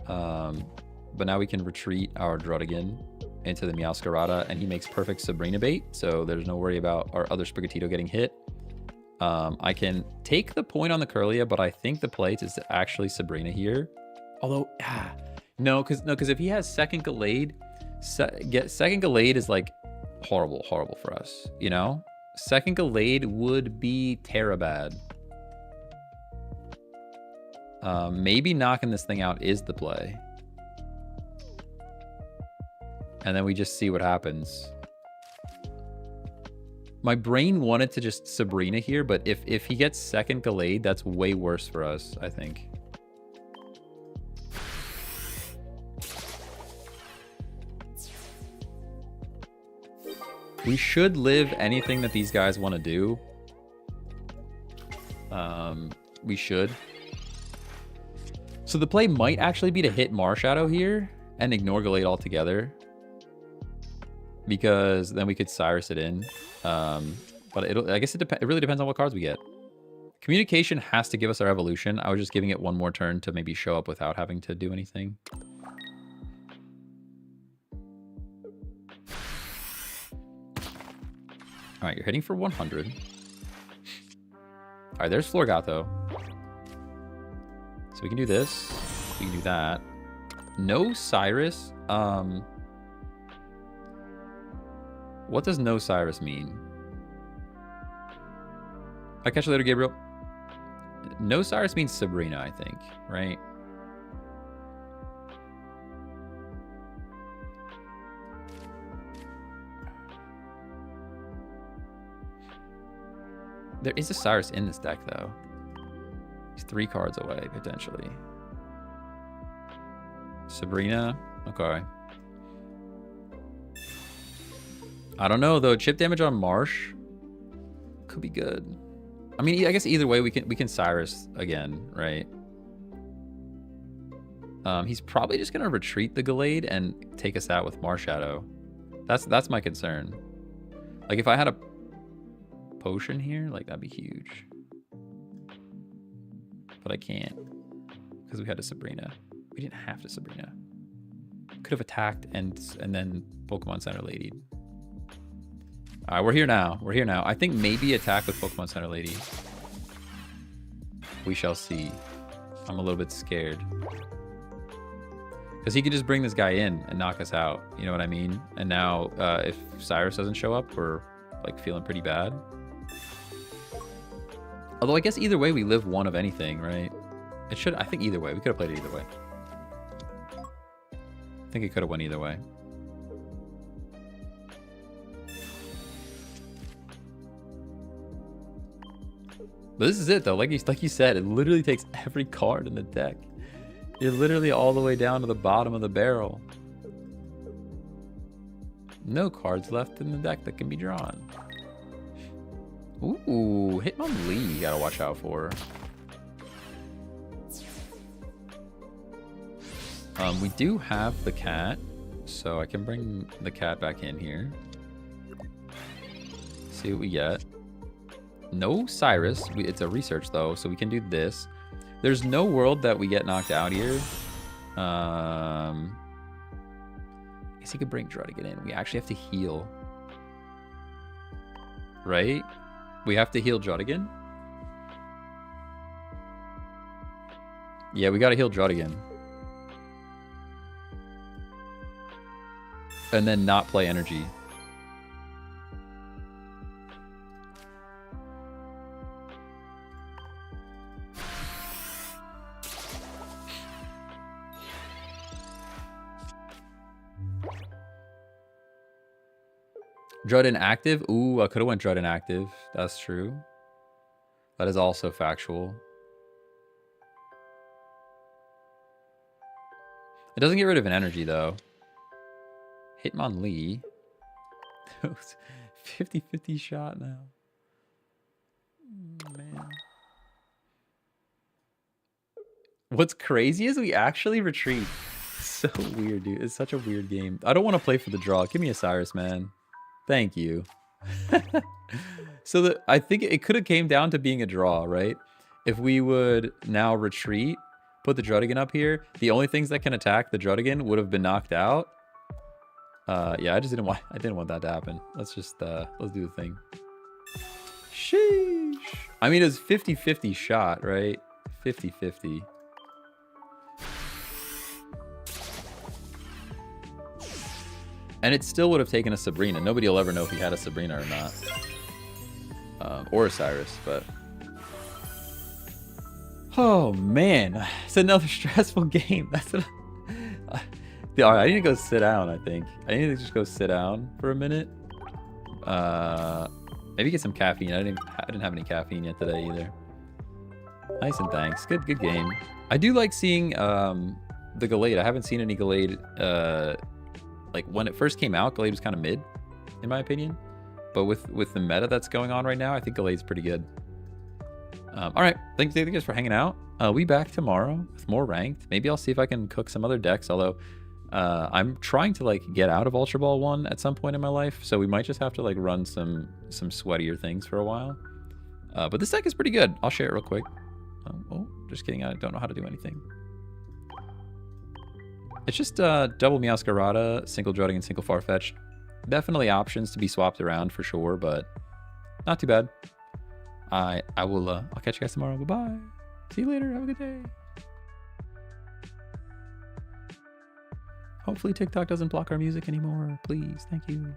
But now we can retreat our Druddigan into the Meowscarada, and he makes perfect Sabrina bait, so there's no worry about our other Sprigatito getting hit. I can take the point on the Curlia, but I think the play is actually Sabrina here. Although, no, because if he has second Gallade, second Gallade is like horrible for us, you know? Second Gallade would be Terabad. Maybe knocking this thing out is the play. And then we just see what happens. My brain wanted to just Sabrina here, but if he gets second Gallade, that's way worse for us, I think. We should live anything that these guys want to do. We should. So the play might actually be to hit Marshadow here and ignore Gallade altogether, because then we could Cyrus it in. But I guess it really depends on what cards we get. Communication has to give us our evolution. I was just giving it one more turn to maybe show up without having to do anything. All right, you're hitting for 100. All right, there's Florgato. So we can do this. We can do that. No Cyrus. What does no Cyrus mean? I'll catch you later, Gabriel. No Cyrus means Sabrina, I think, right? There is a Cyrus in this deck, though. He's 3 cards away, potentially. Sabrina. Okay. I don't know, though. Chip damage on Marsh could be good. I mean, I guess either way, we can Cyrus again, right? He's probably just going to retreat the Gallade and take us out with Marshadow. That's my concern. Like, if I had a potion here, like, that'd be huge. But I can't, because we had a Sabrina. We didn't have to Sabrina. Could have attacked and then Pokemon Center Lady. All right, we're here now. We're here now. I think maybe attack with Pokemon Center Lady. We shall see. I'm a little bit scared. Because he could just bring this guy in and knock us out. You know what I mean? And now, if Cyrus doesn't show up, we're like feeling pretty bad. Although I guess either way, we live one of anything, right? It should. I think either way. We could have played it either way. I think it could have went either way. But this is it though. Like you said, it literally takes every card in the deck. You're literally all the way down to the bottom of the barrel. No cards left in the deck that can be drawn. Ooh, Hitmonlee you gotta watch out for. We do have the cat, so I can bring the cat back in here. See what we get. No Cyrus. It's a research though, so we can do this. There's no world that we get knocked out here. I guess he could bring Drudigan in. We actually have to heal. Right? We have to heal Drudigan? Yeah, we gotta heal Drudigan. And then not play energy. Druid active? Ooh, I could have went Druid active. That's true. That is also factual. It doesn't get rid of an energy, though. Hitmonlee. 50-50 shot now. Oh, man. What's crazy is we actually retreat. So weird, dude. It's such a weird game. I don't want to play for the draw. Give me a Cyrus, man. Thank you. So I think it could have came down to being a draw, right? If we would now retreat, put the Drudigan up here, the only things that can attack the Drudigan would have been knocked out. Yeah, I didn't want that to happen. Let's just let's do the thing. Sheesh. I mean, it's 50-50 shot, right? 50-50. And it still would have taken a Sabrina. Nobody will ever know if he had a Sabrina or not. Or a Cyrus, but... Oh, man. It's another stressful game. That's what I need to go sit down, I think. I need to just go sit down for a minute. Maybe get some caffeine. I didn't have any caffeine yet today either. Nice and thanks. Good game. I do like seeing the Gallade. I haven't seen any Gallade... like when it first came out, Gallade was kind of mid, in my opinion. But with the meta that's going on right now, I think Gallade's pretty good. All right, thanks you guys for hanging out. I'll be back tomorrow with more ranked. Maybe I'll see if I can cook some other decks. Although I'm trying to like get out of Ultra Ball 1 at some point in my life, so we might just have to like run some sweatier things for a while. But this deck is pretty good. I'll share it real quick. Oh, just kidding. I don't know how to do anything. It's just double Meowscarada, single Drudigan, and single Farfetch'd. Definitely options to be swapped around for sure, but not too bad. I'll catch you guys tomorrow. Bye-bye. See you later. Have a good day. Hopefully TikTok doesn't block our music anymore. Please. Thank you.